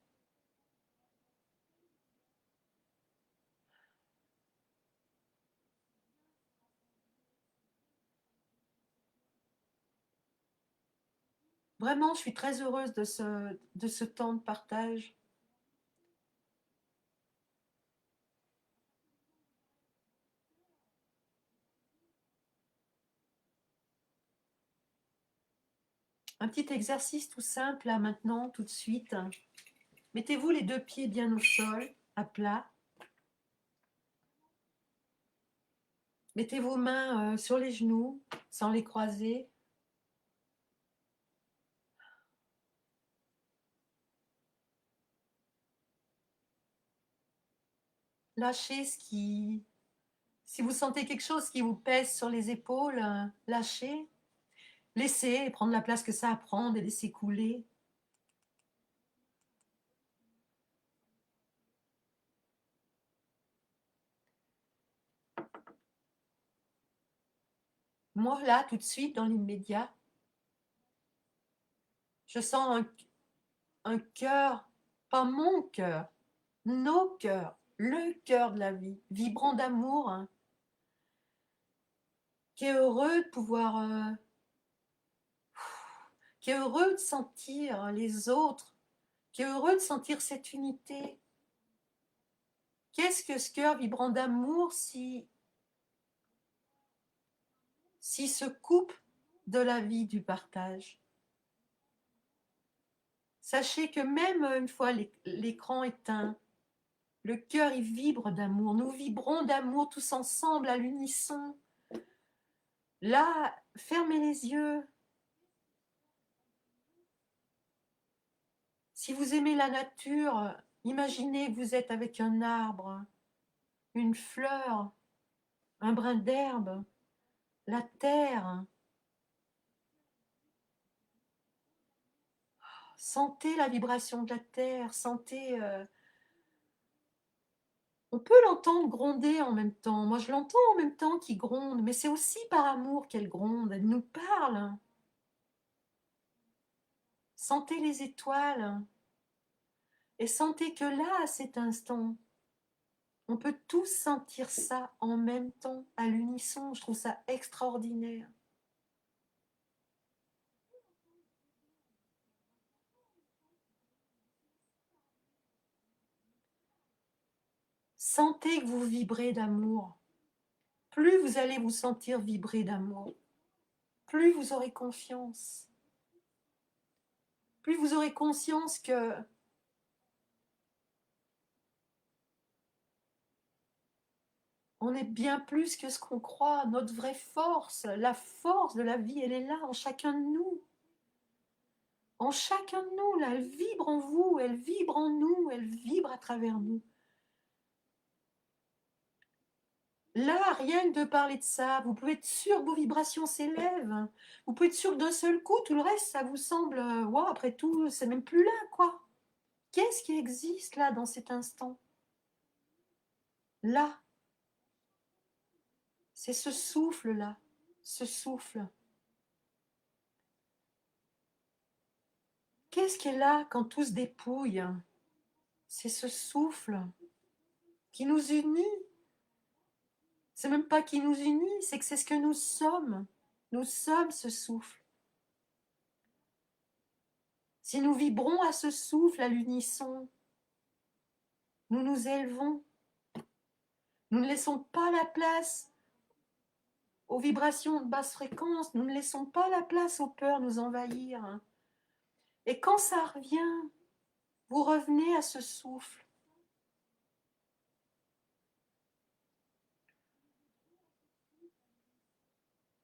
Vraiment, je suis très heureuse de ce temps de partage. Un petit exercice tout simple, là, maintenant, tout de suite. Mettez-vous les deux pieds bien au sol, à plat. Mettez vos mains sur les genoux, sans les croiser. Lâchez ce qui... Si vous sentez quelque chose qui vous pèse sur les épaules, lâchez. Laissez prendre la place que ça a à prendre et laissez couler. Moi, là, tout de suite, dans l'immédiat, je sens un cœur, pas mon cœur, nos cœurs, le cœur de la vie, vibrant d'amour, hein, qui est heureux de pouvoir, qui est heureux de sentir les autres, qui est heureux de sentir cette unité. Qu'est-ce que ce cœur vibrant d'amour si se coupe de la vie du partage? Sachez que même une fois l'écran éteint, le cœur il vibre d'amour. Nous vibrons d'amour tous ensemble à l'unisson. Là, fermez les yeux. Si vous aimez la nature, imaginez que vous êtes avec un arbre, une fleur, un brin d'herbe, la terre. Sentez la vibration de la terre, sentez On peut l'entendre gronder en même temps. Moi, je l'entends en même temps qu'il gronde, mais c'est aussi par amour qu'elle gronde. Elle nous parle. Sentez les étoiles et sentez que là, à cet instant, on peut tous sentir ça en même temps, à l'unisson. Je trouve ça extraordinaire. Sentez que vous vibrez d'amour. Plus vous allez vous sentir vibrer d'amour, plus vous aurez confiance. Plus vous aurez conscience que on est bien plus que ce qu'on croit. Notre vraie force, la force de la vie, elle est là, en chacun de nous. En chacun de nous, là, elle vibre en vous, elle vibre en nous, elle vibre à travers nous. Là, rien que de parler de ça, vous pouvez être sûr que vos vibrations s'élèvent. Vous pouvez être sûr que d'un seul coup, tout le reste, ça vous semble, wow, après tout, c'est même plus là, quoi. Qu'est-ce qui existe là, dans cet instant? Là, c'est ce souffle-là, ce souffle. Qu'est-ce qui est là quand tout se dépouille? C'est ce souffle qui nous unit. C'est même pas qui nous unit, c'est que c'est ce que nous sommes. Nous sommes ce souffle. Si nous vibrons à ce souffle, à l'unisson, nous nous élevons. Nous ne laissons pas la place aux vibrations de basse fréquence, nous ne laissons pas la place aux peurs nous envahir. Et quand ça revient, vous revenez à ce souffle.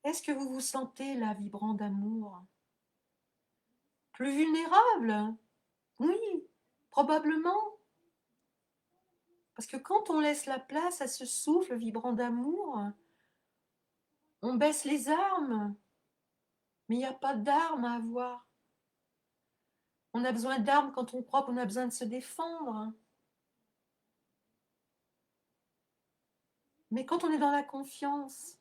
Est-ce que vous vous sentez là, vibrant d'amour? Plus vulnérable? Oui, probablement. Parce que quand on laisse la place à ce souffle vibrant d'amour, on baisse les armes, mais il n'y a pas d'armes à avoir. On a besoin d'armes quand on croit qu'on a besoin de se défendre. Mais quand on est dans la confiance,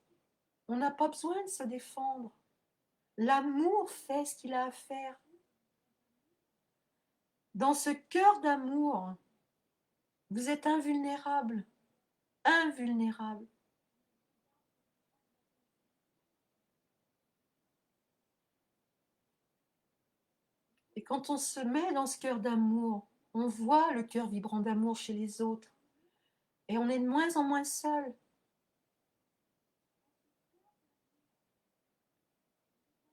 on n'a pas besoin de se défendre. L'amour fait ce qu'il a à faire. Dans ce cœur d'amour, vous êtes invulnérable, invulnérable. Et quand on se met dans ce cœur d'amour, on voit le cœur vibrant d'amour chez les autres. Et on est de moins en moins seul.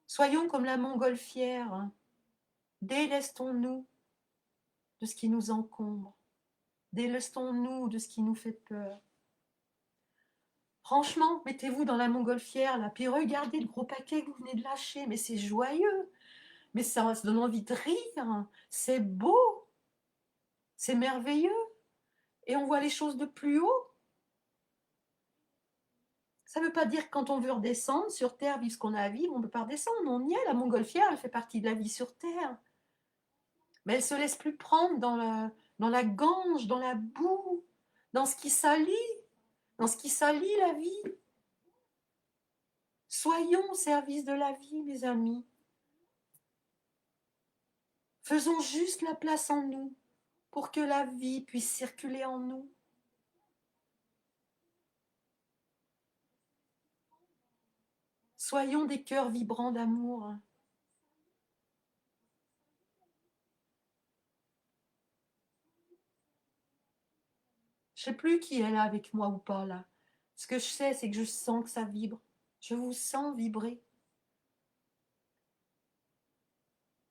Soyons comme la montgolfière. Délestons-nous de ce qui nous encombre. Délestons-nous de ce qui nous fait peur. Franchement, mettez-vous dans la montgolfière, là, puis regardez le gros paquet que vous venez de lâcher. Mais c'est joyeux. Mais ça donne envie de rire. C'est beau. C'est merveilleux. Et on voit les choses de plus haut. Ça ne veut pas dire que quand on veut redescendre sur Terre, vivre ce qu'on a à vivre, on ne peut pas redescendre. On y est, la montgolfière, elle fait partie de la vie sur Terre. Mais elle ne se laisse plus prendre dans la gange, dans la boue, dans ce qui salit la vie. Soyons au service de la vie, mes amis. Faisons juste la place en nous pour que la vie puisse circuler en nous. Soyons des cœurs vibrants d'amour. Je ne sais plus qui est là avec moi ou pas là. Ce que je sais, c'est que je sens que ça vibre. Je vous sens vibrer.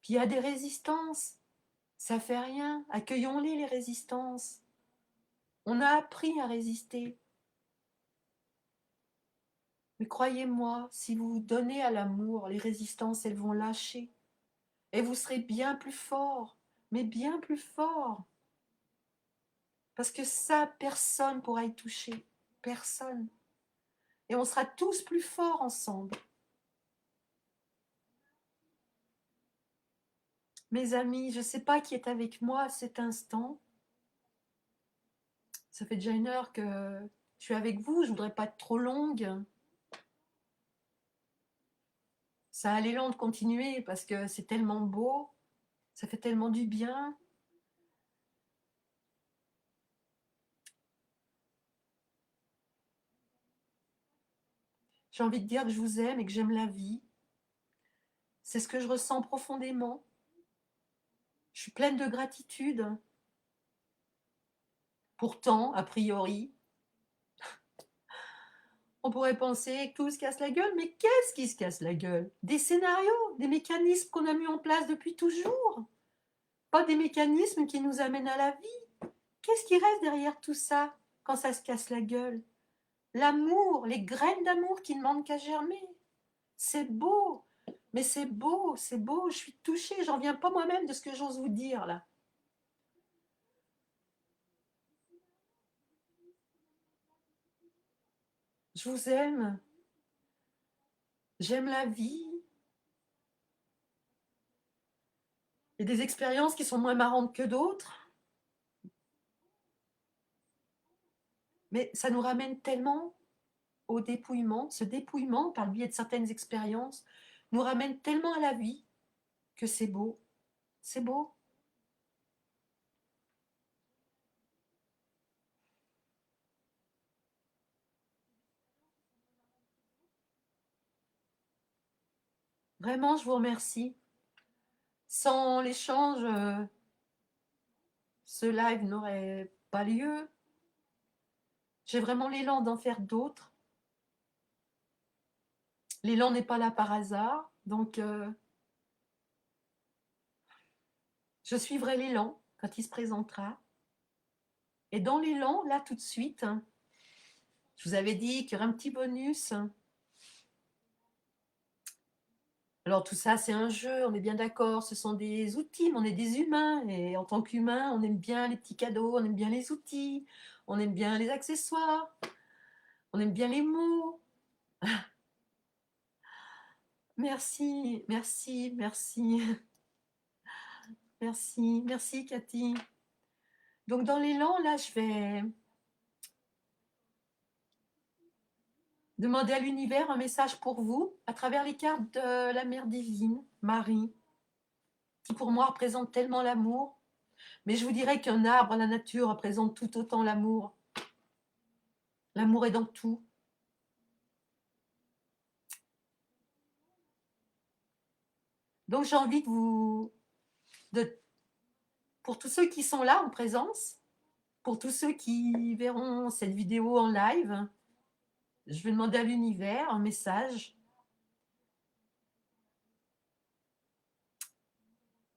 Puis il y a des résistances. Ça fait rien. Accueillons-les, les résistances. On a appris à résister. Mais croyez-moi, si vous vous donnez à l'amour, les résistances, elles vont lâcher. Et vous serez bien plus fort. Mais bien plus fort. Parce que ça, personne ne pourra y toucher. Personne. Et on sera tous plus forts ensemble. Mes amis, je ne sais pas qui est avec moi à cet instant. Ça fait déjà 1 heure que je suis avec vous, je voudrais pas être trop longue. Ça a l'élan de continuer parce que c'est tellement beau, ça fait tellement du bien. J'ai envie de dire que je vous aime et que j'aime la vie. C'est ce que je ressens profondément. Je suis pleine de gratitude. Pourtant, a priori, on pourrait penser que tout se casse la gueule, mais qu'est-ce qui se casse la gueule? Des scénarios, des mécanismes qu'on a mis en place depuis toujours, pas des mécanismes qui nous amènent à la vie. Qu'est-ce qui reste derrière tout ça quand ça se casse la gueule? L'amour, les graines d'amour qui ne manquent qu'à germer. C'est beau, mais c'est beau, je suis touchée, j'en viens pas moi-même de ce que j'ose vous dire là. Je vous aime, j'aime la vie. Il y a des expériences qui sont moins marrantes que d'autres, mais ça nous ramène tellement au dépouillement. Ce dépouillement, par le biais de certaines expériences, nous ramène tellement à la vie que c'est beau. C'est beau. Vraiment, je vous remercie. Sans l'échange, ce live n'aurait pas lieu. J'ai vraiment l'élan d'en faire d'autres. L'élan n'est pas là par hasard, donc je suivrai l'élan quand il se présentera. Et dans l'élan, là tout de suite, je vous avais dit qu'il y aurait un petit bonus. Alors tout ça, c'est un jeu, on est bien d'accord, ce sont des outils, mais on est des humains, et en tant qu'humains, on aime bien les petits cadeaux, on aime bien les outils, on aime bien les accessoires, on aime bien les mots. Merci, merci, merci, merci, merci Cathy. Donc dans l'élan, là, je vais demander à l'univers un message pour vous à travers les cartes de la Mère Divine, Marie, qui pour moi représente tellement l'amour. Mais je vous dirais qu'un arbre, la nature, représente tout autant l'amour. L'amour est dans tout. Donc j'ai envie de vous... pour tous ceux qui sont là en présence, pour tous ceux qui verront cette vidéo en live, je vais demander à l'univers un message.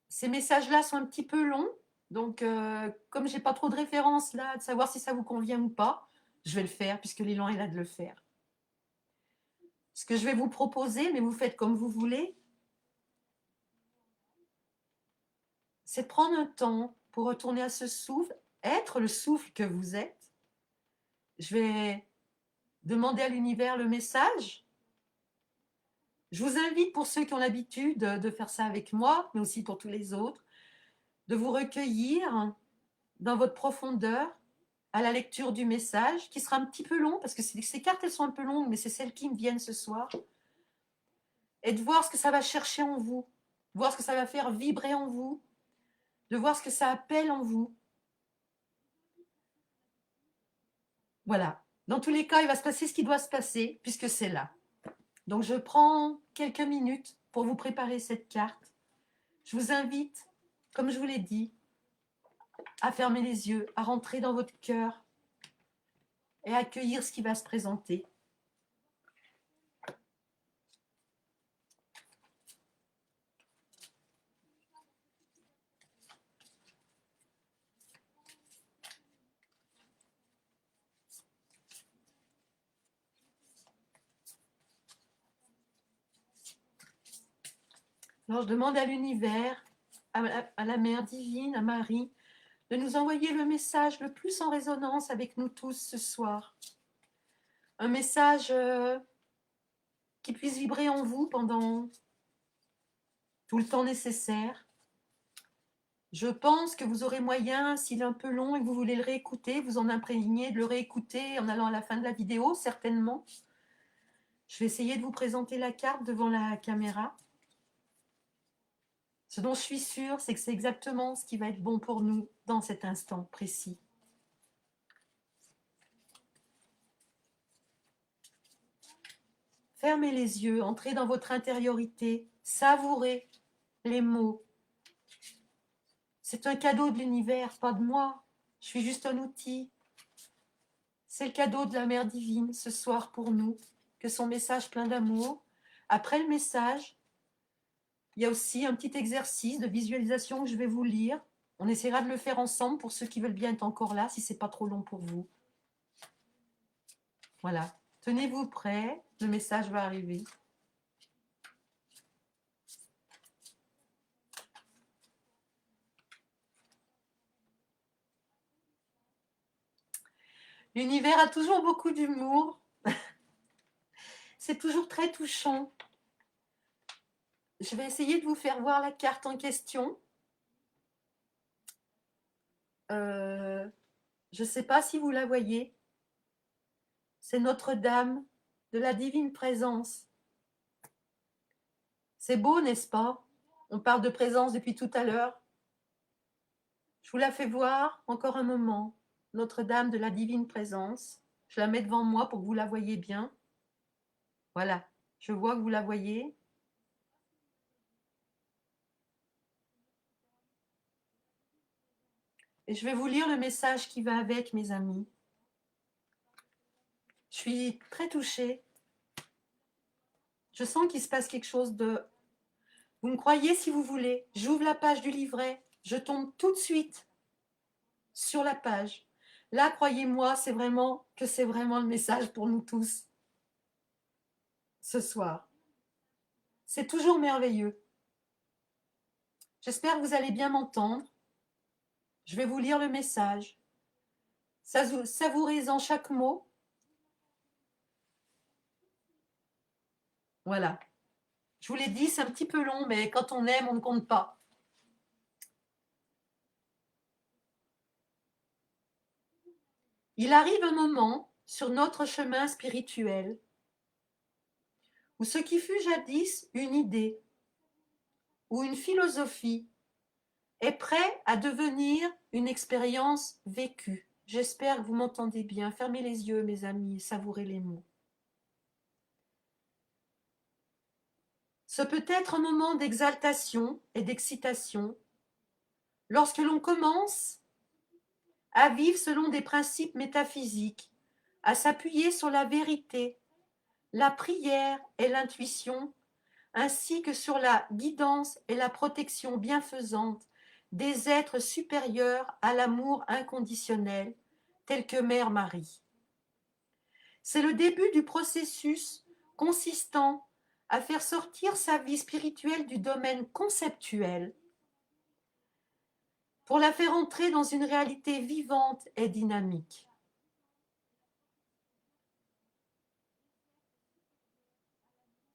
Ces messages-là sont un petit peu longs, donc comme j'ai pas trop de références là, de savoir si ça vous convient ou pas, je vais le faire puisque l'élan est là de le faire. Ce que je vais vous proposer, mais vous faites comme vous voulez, c'est de prendre un temps pour retourner à ce souffle, être le souffle que vous êtes. Je vais demander à l'univers le message. Je vous invite, pour ceux qui ont l'habitude de faire ça avec moi, mais aussi pour tous les autres, de vous recueillir dans votre profondeur à la lecture du message, qui sera un petit peu long, parce que ces cartes, elles sont un peu longues, mais c'est celles qui me viennent ce soir, et de voir ce que ça va chercher en vous, voir ce que ça va faire vibrer en vous, de voir ce que ça appelle en vous. Voilà. Dans tous les cas, il va se passer ce qui doit se passer, puisque c'est là. Donc, je prends quelques minutes pour vous préparer cette carte. Je vous invite, comme je vous l'ai dit, à fermer les yeux, à rentrer dans votre cœur et à accueillir ce qui va se présenter. Alors, je demande à l'univers, à la Mère divine, à Marie, de nous envoyer le message le plus en résonance avec nous tous ce soir. Un message qui puisse vibrer en vous pendant tout le temps nécessaire. Je pense que vous aurez moyen, s'il est un peu long et que vous voulez le réécouter, vous en imprégnez de le réécouter en allant à la fin de la vidéo, certainement. Je vais essayer de vous présenter la carte devant la caméra. Ce dont je suis sûre, c'est que c'est exactement ce qui va être bon pour nous dans cet instant précis. Fermez les yeux, entrez dans votre intériorité, savourez les mots. C'est un cadeau de l'univers, pas de moi. Je suis juste un outil. C'est le cadeau de la Mère divine ce soir pour nous, que son message plein d'amour. Après le message, il y a aussi un petit exercice de visualisation que je vais vous lire. On essaiera de le faire ensemble pour ceux qui veulent bien être encore là, si c'est pas trop long pour vous. Voilà. Tenez-vous prêts, le message va arriver. L'univers a toujours beaucoup d'humour. C'est toujours très touchant. Je vais essayer de vous faire voir la carte en question. Je ne sais pas si vous la voyez. C'est Notre-Dame de la Divine Présence. C'est beau, n'est-ce pas? On parle de présence depuis tout à l'heure. Je vous la fais voir encore un moment. Notre-Dame de la Divine Présence. Je la mets devant moi pour que vous la voyez bien. Voilà, je vois que vous la voyez. Et je vais vous lire le message qui va avec, mes amis. Je suis très touchée. Je sens qu'il se passe quelque chose de... Vous me croyez si vous voulez. J'ouvre la page du livret. Je tombe tout de suite sur la page. Là, croyez-moi, c'est vraiment le message pour nous tous ce soir. C'est toujours merveilleux. J'espère que vous allez bien m'entendre. Je vais vous lire le message. Savourez-en chaque mot. Voilà. Je vous l'ai dit, c'est un petit peu long, mais quand on aime, on ne compte pas. Il arrive un moment sur notre chemin spirituel où ce qui fut jadis une idée ou une philosophie est prêt à devenir une expérience vécue. J'espère que vous m'entendez bien. Fermez les yeux, mes amis, et savourez les mots. Ce peut être un moment d'exaltation et d'excitation lorsque l'on commence à vivre selon des principes métaphysiques, à s'appuyer sur la vérité, la prière et l'intuition, ainsi que sur la guidance et la protection bienfaisante des êtres supérieurs à l'amour inconditionnel, tels que Mère Marie. C'est le début du processus consistant à faire sortir sa vie spirituelle du domaine conceptuel pour la faire entrer dans une réalité vivante et dynamique.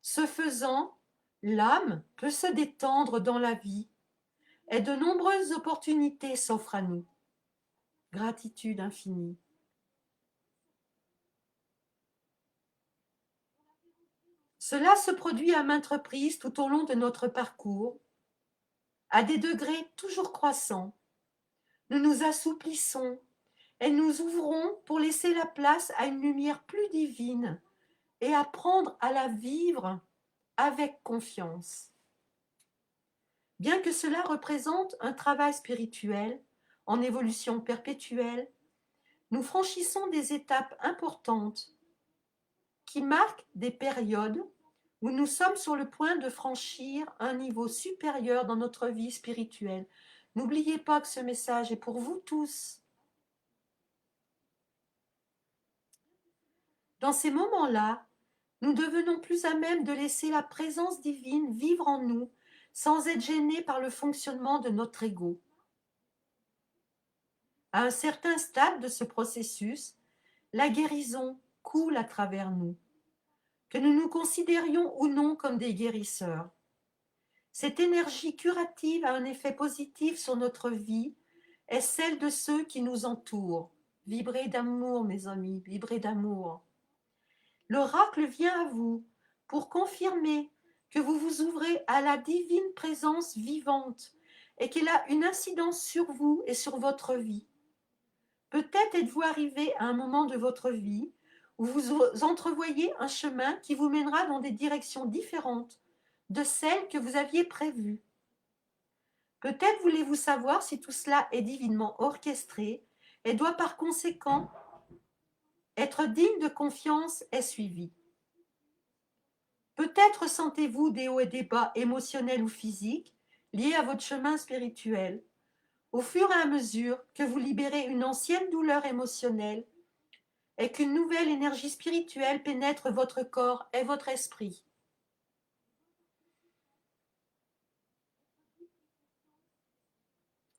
Ce faisant, l'âme peut se détendre dans la vie et de nombreuses opportunités s'offrent à nous. Gratitude infinie. Cela se produit à maintes reprises tout au long de notre parcours, à des degrés toujours croissants. Nous nous assouplissons et nous ouvrons pour laisser la place à une lumière plus divine et apprendre à la vivre avec confiance. Bien que cela représente un travail spirituel en évolution perpétuelle, nous franchissons des étapes importantes qui marquent des périodes où nous sommes sur le point de franchir un niveau supérieur dans notre vie spirituelle. N'oubliez pas que ce message est pour vous tous. Dans ces moments-là, nous devenons plus à même de laisser la présence divine vivre en nous sans être gênés par le fonctionnement de notre ego. À un certain stade de ce processus, la guérison coule à travers nous, que nous nous considérions ou non comme des guérisseurs. Cette énergie curative a un effet positif sur notre vie et celle de ceux qui nous entourent. Vibrez d'amour, mes amis, vibrez d'amour. L'oracle vient à vous pour confirmer que vous vous ouvrez à la divine présence vivante et qu'elle a une incidence sur vous et sur votre vie. Peut-être êtes-vous arrivé à un moment de votre vie où vous entrevoyez un chemin qui vous mènera dans des directions différentes de celles que vous aviez prévues. Peut-être voulez-vous savoir si tout cela est divinement orchestré et doit par conséquent être digne de confiance et suivi. Peut-être sentez-vous des hauts et des bas émotionnels ou physiques liés à votre chemin spirituel. Au fur et à mesure que vous libérez une ancienne douleur émotionnelle et qu'une nouvelle énergie spirituelle pénètre votre corps et votre esprit.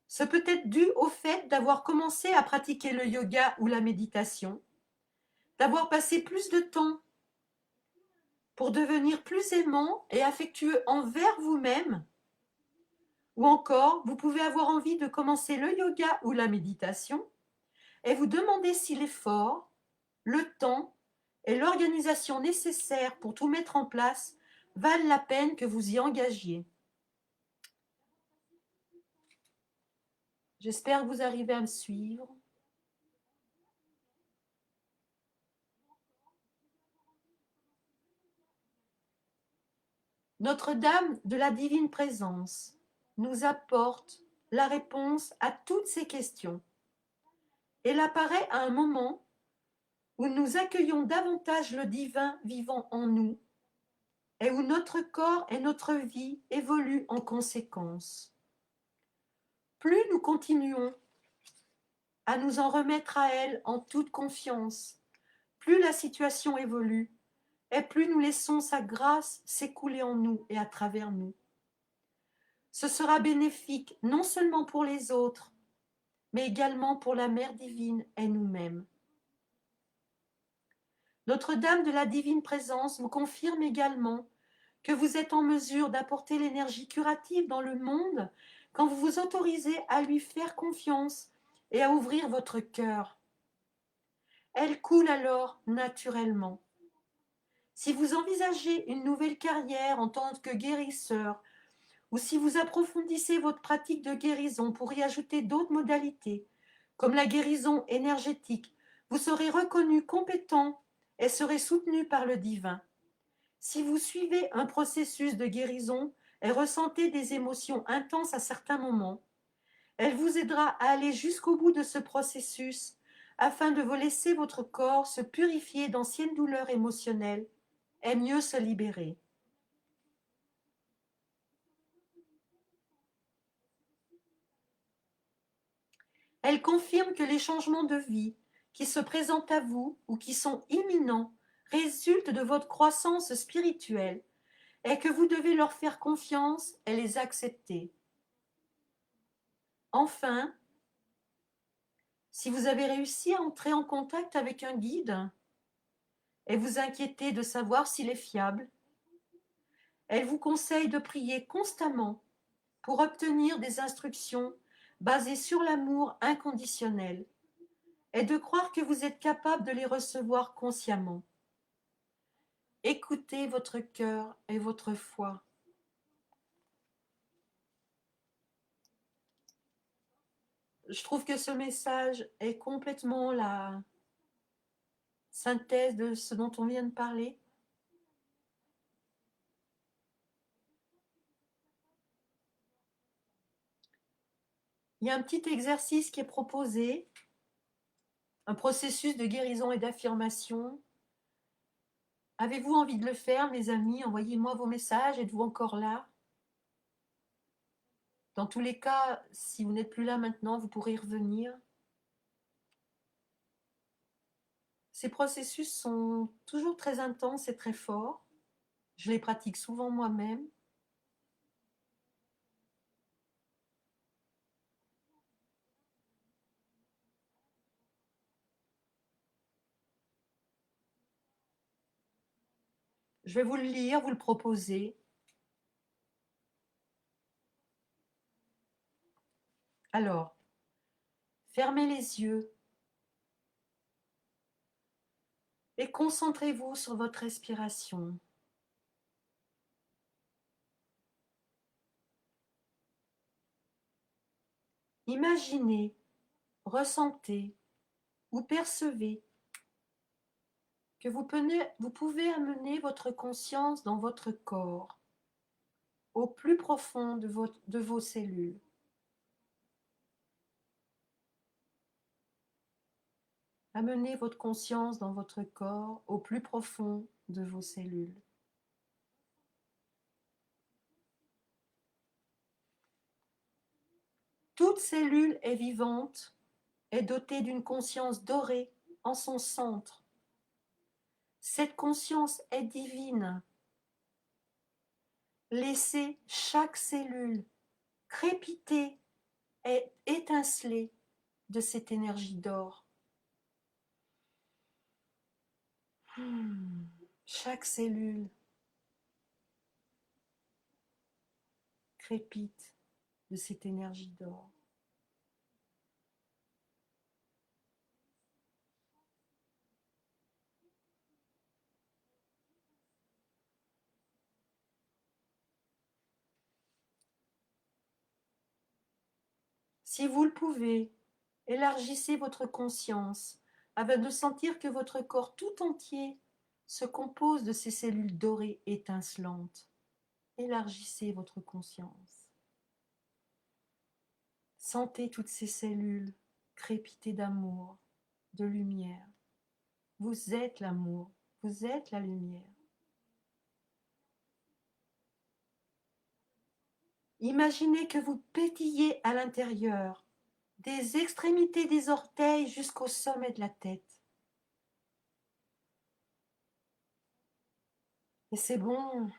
Ce peut être dû au fait d'avoir commencé à pratiquer le yoga ou la méditation, d'avoir passé plus de temps pour devenir plus aimant et affectueux envers vous-même, ou encore vous pouvez avoir envie de commencer le yoga ou la méditation et vous demander si l'effort, le temps et l'organisation nécessaires pour tout mettre en place valent la peine que vous y engagiez. J'espère que vous arrivez à me suivre. Notre-Dame de la Divine Présence nous apporte la réponse à toutes ces questions. Elle apparaît à un moment où nous accueillons davantage le divin vivant en nous et où notre corps et notre vie évoluent en conséquence. Plus nous continuons à nous en remettre à elle en toute confiance, plus la situation évolue et plus nous laissons sa grâce s'écouler en nous et à travers nous. Ce sera bénéfique non seulement pour les autres, mais également pour la Mère divine et nous-mêmes. Notre-Dame de la Divine Présence vous confirme également que vous êtes en mesure d'apporter l'énergie curative dans le monde quand vous vous autorisez à lui faire confiance et à ouvrir votre cœur. Elle coule alors naturellement. Si vous envisagez une nouvelle carrière en tant que guérisseur, ou si vous approfondissez votre pratique de guérison pour y ajouter d'autres modalités, comme la guérison énergétique, vous serez reconnu compétent et serez soutenu par le divin. Si vous suivez un processus de guérison et ressentez des émotions intenses à certains moments, elle vous aidera à aller jusqu'au bout de ce processus afin de vous laisser votre corps se purifier d'anciennes douleurs émotionnelles et mieux se libérer. Elle confirme que les changements de vie qui se présentent à vous ou qui sont imminents résultent de votre croissance spirituelle et que vous devez leur faire confiance et les accepter. Enfin, si vous avez réussi à entrer en contact avec un guide et vous inquiétez de savoir s'il est fiable, elle vous conseille de prier constamment pour obtenir des instructions basées sur l'amour inconditionnel et de croire que vous êtes capable de les recevoir consciemment. Écoutez votre cœur et votre foi. Je trouve que ce message est complètement la synthèse de ce dont on vient de parler. Il y a un petit exercice qui est proposé, un processus de guérison et d'affirmation. Avez-vous envie de le faire, mes amis? Envoyez-moi vos messages. Êtes-vous encore là? Dans tous les cas, si vous n'êtes plus là maintenant, vous pourrez y revenir. Ces processus sont toujours très intenses et très forts. Je les pratique souvent moi-même. Je vais vous le lire, vous le proposer. Alors, fermez les yeux et concentrez-vous sur votre respiration. Imaginez, ressentez ou percevez que vous pouvez amener votre conscience dans votre corps, au plus profond de vos cellules. Amenez votre conscience dans votre corps, au plus profond de vos cellules. Toute cellule est vivante, est dotée d'une conscience dorée en son centre. Cette conscience est divine. Laissez chaque cellule crépiter et étinceler de cette énergie d'or. Chaque cellule crépite de cette énergie d'or. Si vous le pouvez, élargissez votre conscience afin de sentir que votre corps tout entier se compose de ces cellules dorées étincelantes. Élargissez votre conscience. Sentez toutes ces cellules crépiter d'amour, de lumière. Vous êtes l'amour, vous êtes la lumière. Imaginez que vous pétillez à l'intérieur, des extrémités des orteils jusqu'au sommet de la tête. Et c'est bon.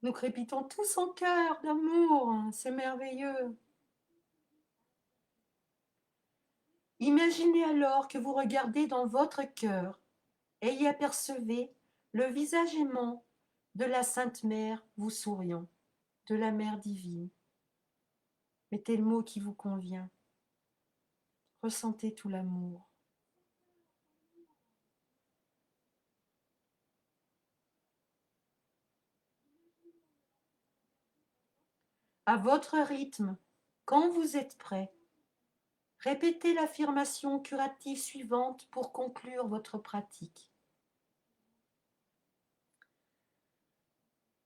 Nous crépitons tous en cœur d'amour, c'est merveilleux. Imaginez alors que vous regardez dans votre cœur et y apercevez le visage aimant de la Sainte Mère vous souriant, de la Mère divine. Mettez le mot qui vous convient. Ressentez tout l'amour. À votre rythme, quand vous êtes prêt, répétez l'affirmation curative suivante pour conclure votre pratique.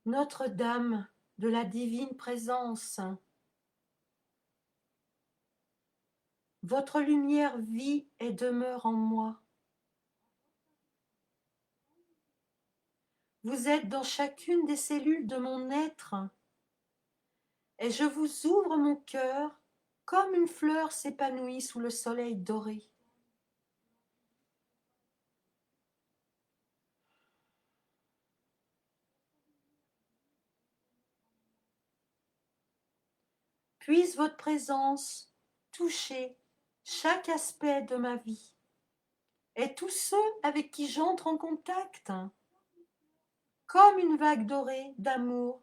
Notre-Dame de la divine présence, votre lumière vit et demeure en moi. Vous êtes dans chacune des cellules de mon être et je vous ouvre mon cœur comme une fleur s'épanouit sous le soleil doré. Puisse votre présence toucher chaque aspect de ma vie et tous ceux avec qui j'entre en contact, comme une vague dorée d'amour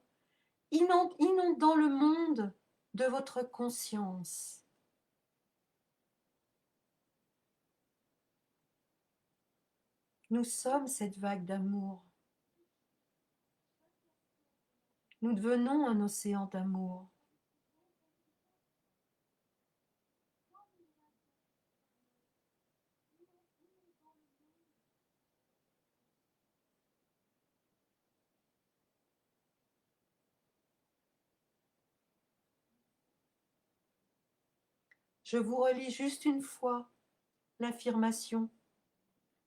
inondant le monde de votre conscience. Nous sommes cette vague d'amour. Nous devenons un océan d'amour. Je vous relis juste une fois l'affirmation,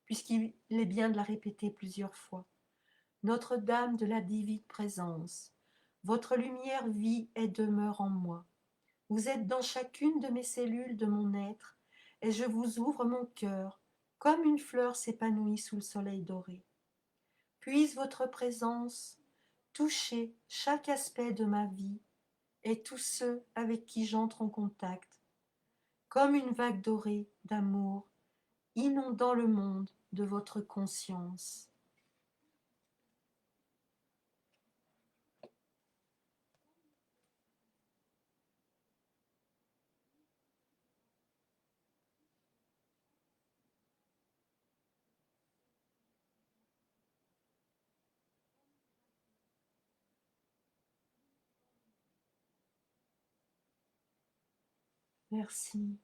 puisqu'il est bien de la répéter plusieurs fois. Notre-Dame de la divine présence, votre lumière vit et demeure en moi. Vous êtes dans chacune de mes cellules de mon être, et je vous ouvre mon cœur, comme une fleur s'épanouit sous le soleil doré. Puisse votre présence toucher chaque aspect de ma vie et tous ceux avec qui j'entre en contact, comme une vague dorée d'amour inondant le monde de votre conscience. Merci.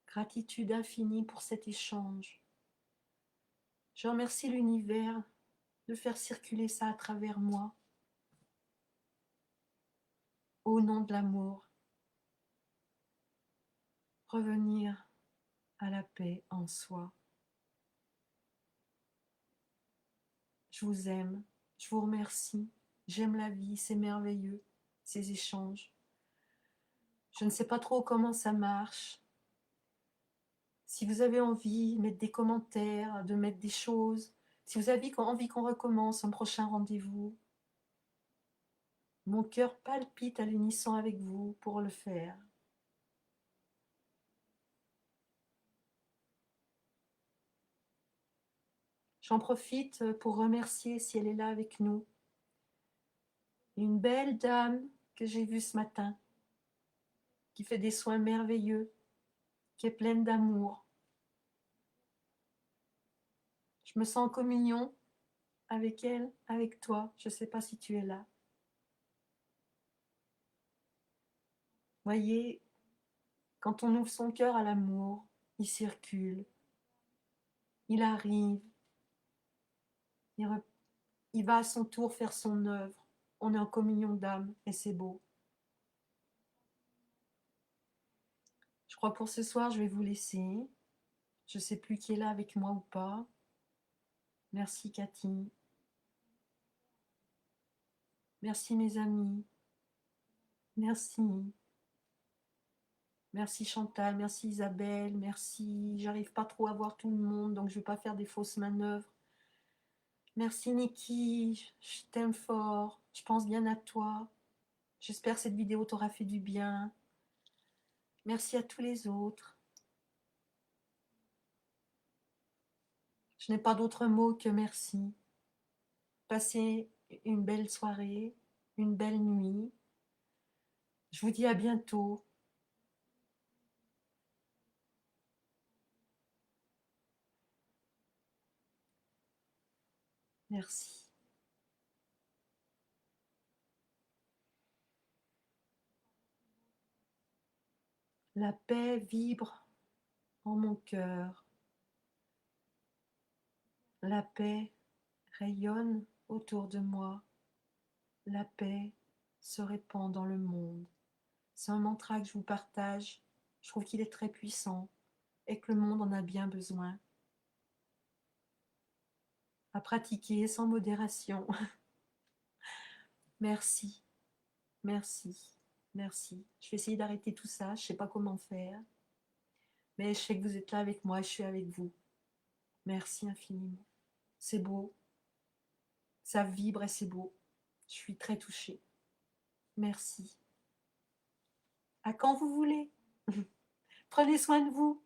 Gratitude infinie pour cet échange. Je remercie l'univers de faire circuler ça à travers moi. Au nom de l'amour, revenir à la paix en soi. Je vous aime, je vous remercie. J'aime la vie, c'est merveilleux, ces échanges. Je ne sais pas trop comment ça marche. Si vous avez envie de mettre des commentaires, de mettre des choses, si vous avez envie qu'on recommence un prochain rendez-vous, mon cœur palpite à l'unisson avec vous pour le faire. J'en profite pour remercier, si elle est là avec nous, une belle dame que j'ai vue ce matin, qui fait des soins merveilleux, qui est pleine d'amour. Je me sens en communion avec elle, avec toi. Je ne sais pas si tu es là. Voyez, quand on ouvre son cœur à l'amour, il circule, il arrive, il va à son tour faire son œuvre. On est en communion d'âme et c'est beau. Je crois pour ce soir, je vais vous laisser. Je ne sais plus qui est là avec moi ou pas. Merci Cathy. Merci mes amis. Merci. Merci Chantal, merci Isabelle, merci. J'arrive pas trop à voir tout le monde, donc je ne vais pas faire des fausses manœuvres. Merci Niki, je t'aime fort, je pense bien à toi. J'espère que cette vidéo t'aura fait du bien. Merci à tous les autres. Je n'ai pas d'autre mot que merci. Passez une belle soirée, une belle nuit. Je vous dis à bientôt. Merci. La paix vibre en mon cœur. La paix rayonne autour de moi. La paix se répand dans le monde. C'est un mantra que je vous partage. Je trouve qu'il est très puissant et que le monde en a bien besoin. À pratiquer sans modération. Merci, merci, merci. Je vais essayer d'arrêter tout ça. Je ne sais pas comment faire. Mais je sais que vous êtes là avec moi et je suis avec vous. Merci infiniment. C'est beau. Ça vibre et c'est beau. Je suis très touchée. Merci. À quand vous voulez. Prenez soin de vous.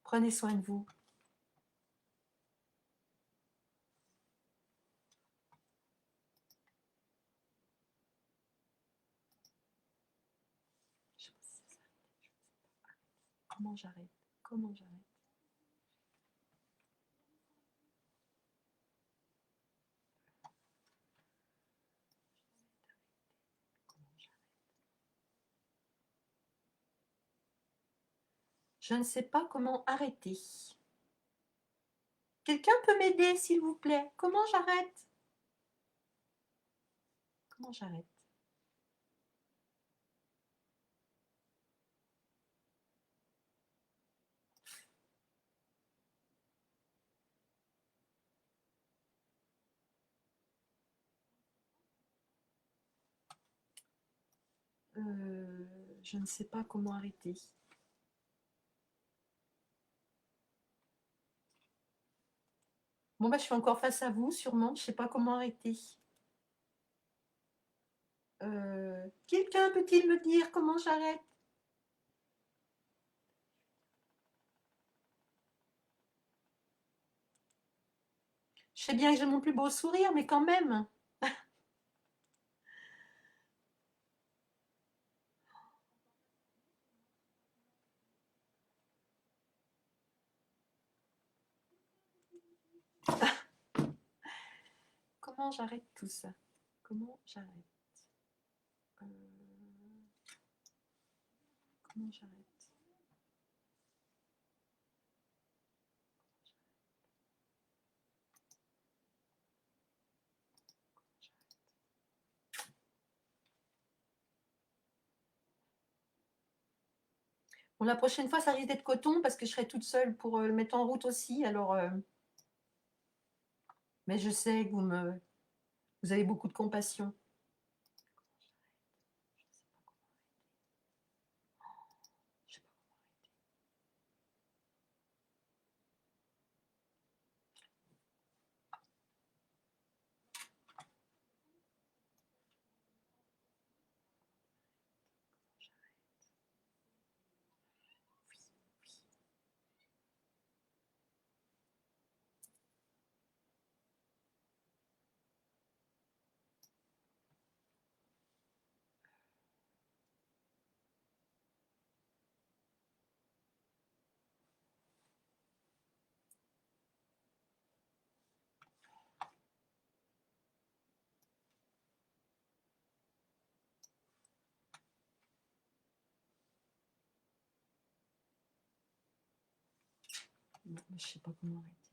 Prenez soin de vous. Comment j'arrête? Comment j'arrête? Je ne sais pas comment arrêter. Quelqu'un peut m'aider, s'il vous plaît? Comment j'arrête? Comment j'arrête? Je ne sais pas comment arrêter. Bon, bah, je suis encore face à vous, sûrement. Je ne sais pas comment arrêter. Quelqu'un peut-il me dire comment j'arrête? Je sais bien que j'ai mon plus beau sourire, mais quand même. Comment j'arrête tout ça? Comment j'arrête? Comment j'arrête? Bon, la prochaine fois, ça risque d'être coton parce que je serai toute seule pour le mettre en route aussi. Alors, mais je sais que vous avez beaucoup de compassion. Je sais pas comment arrêter. Non, je sais pas comment arrêter.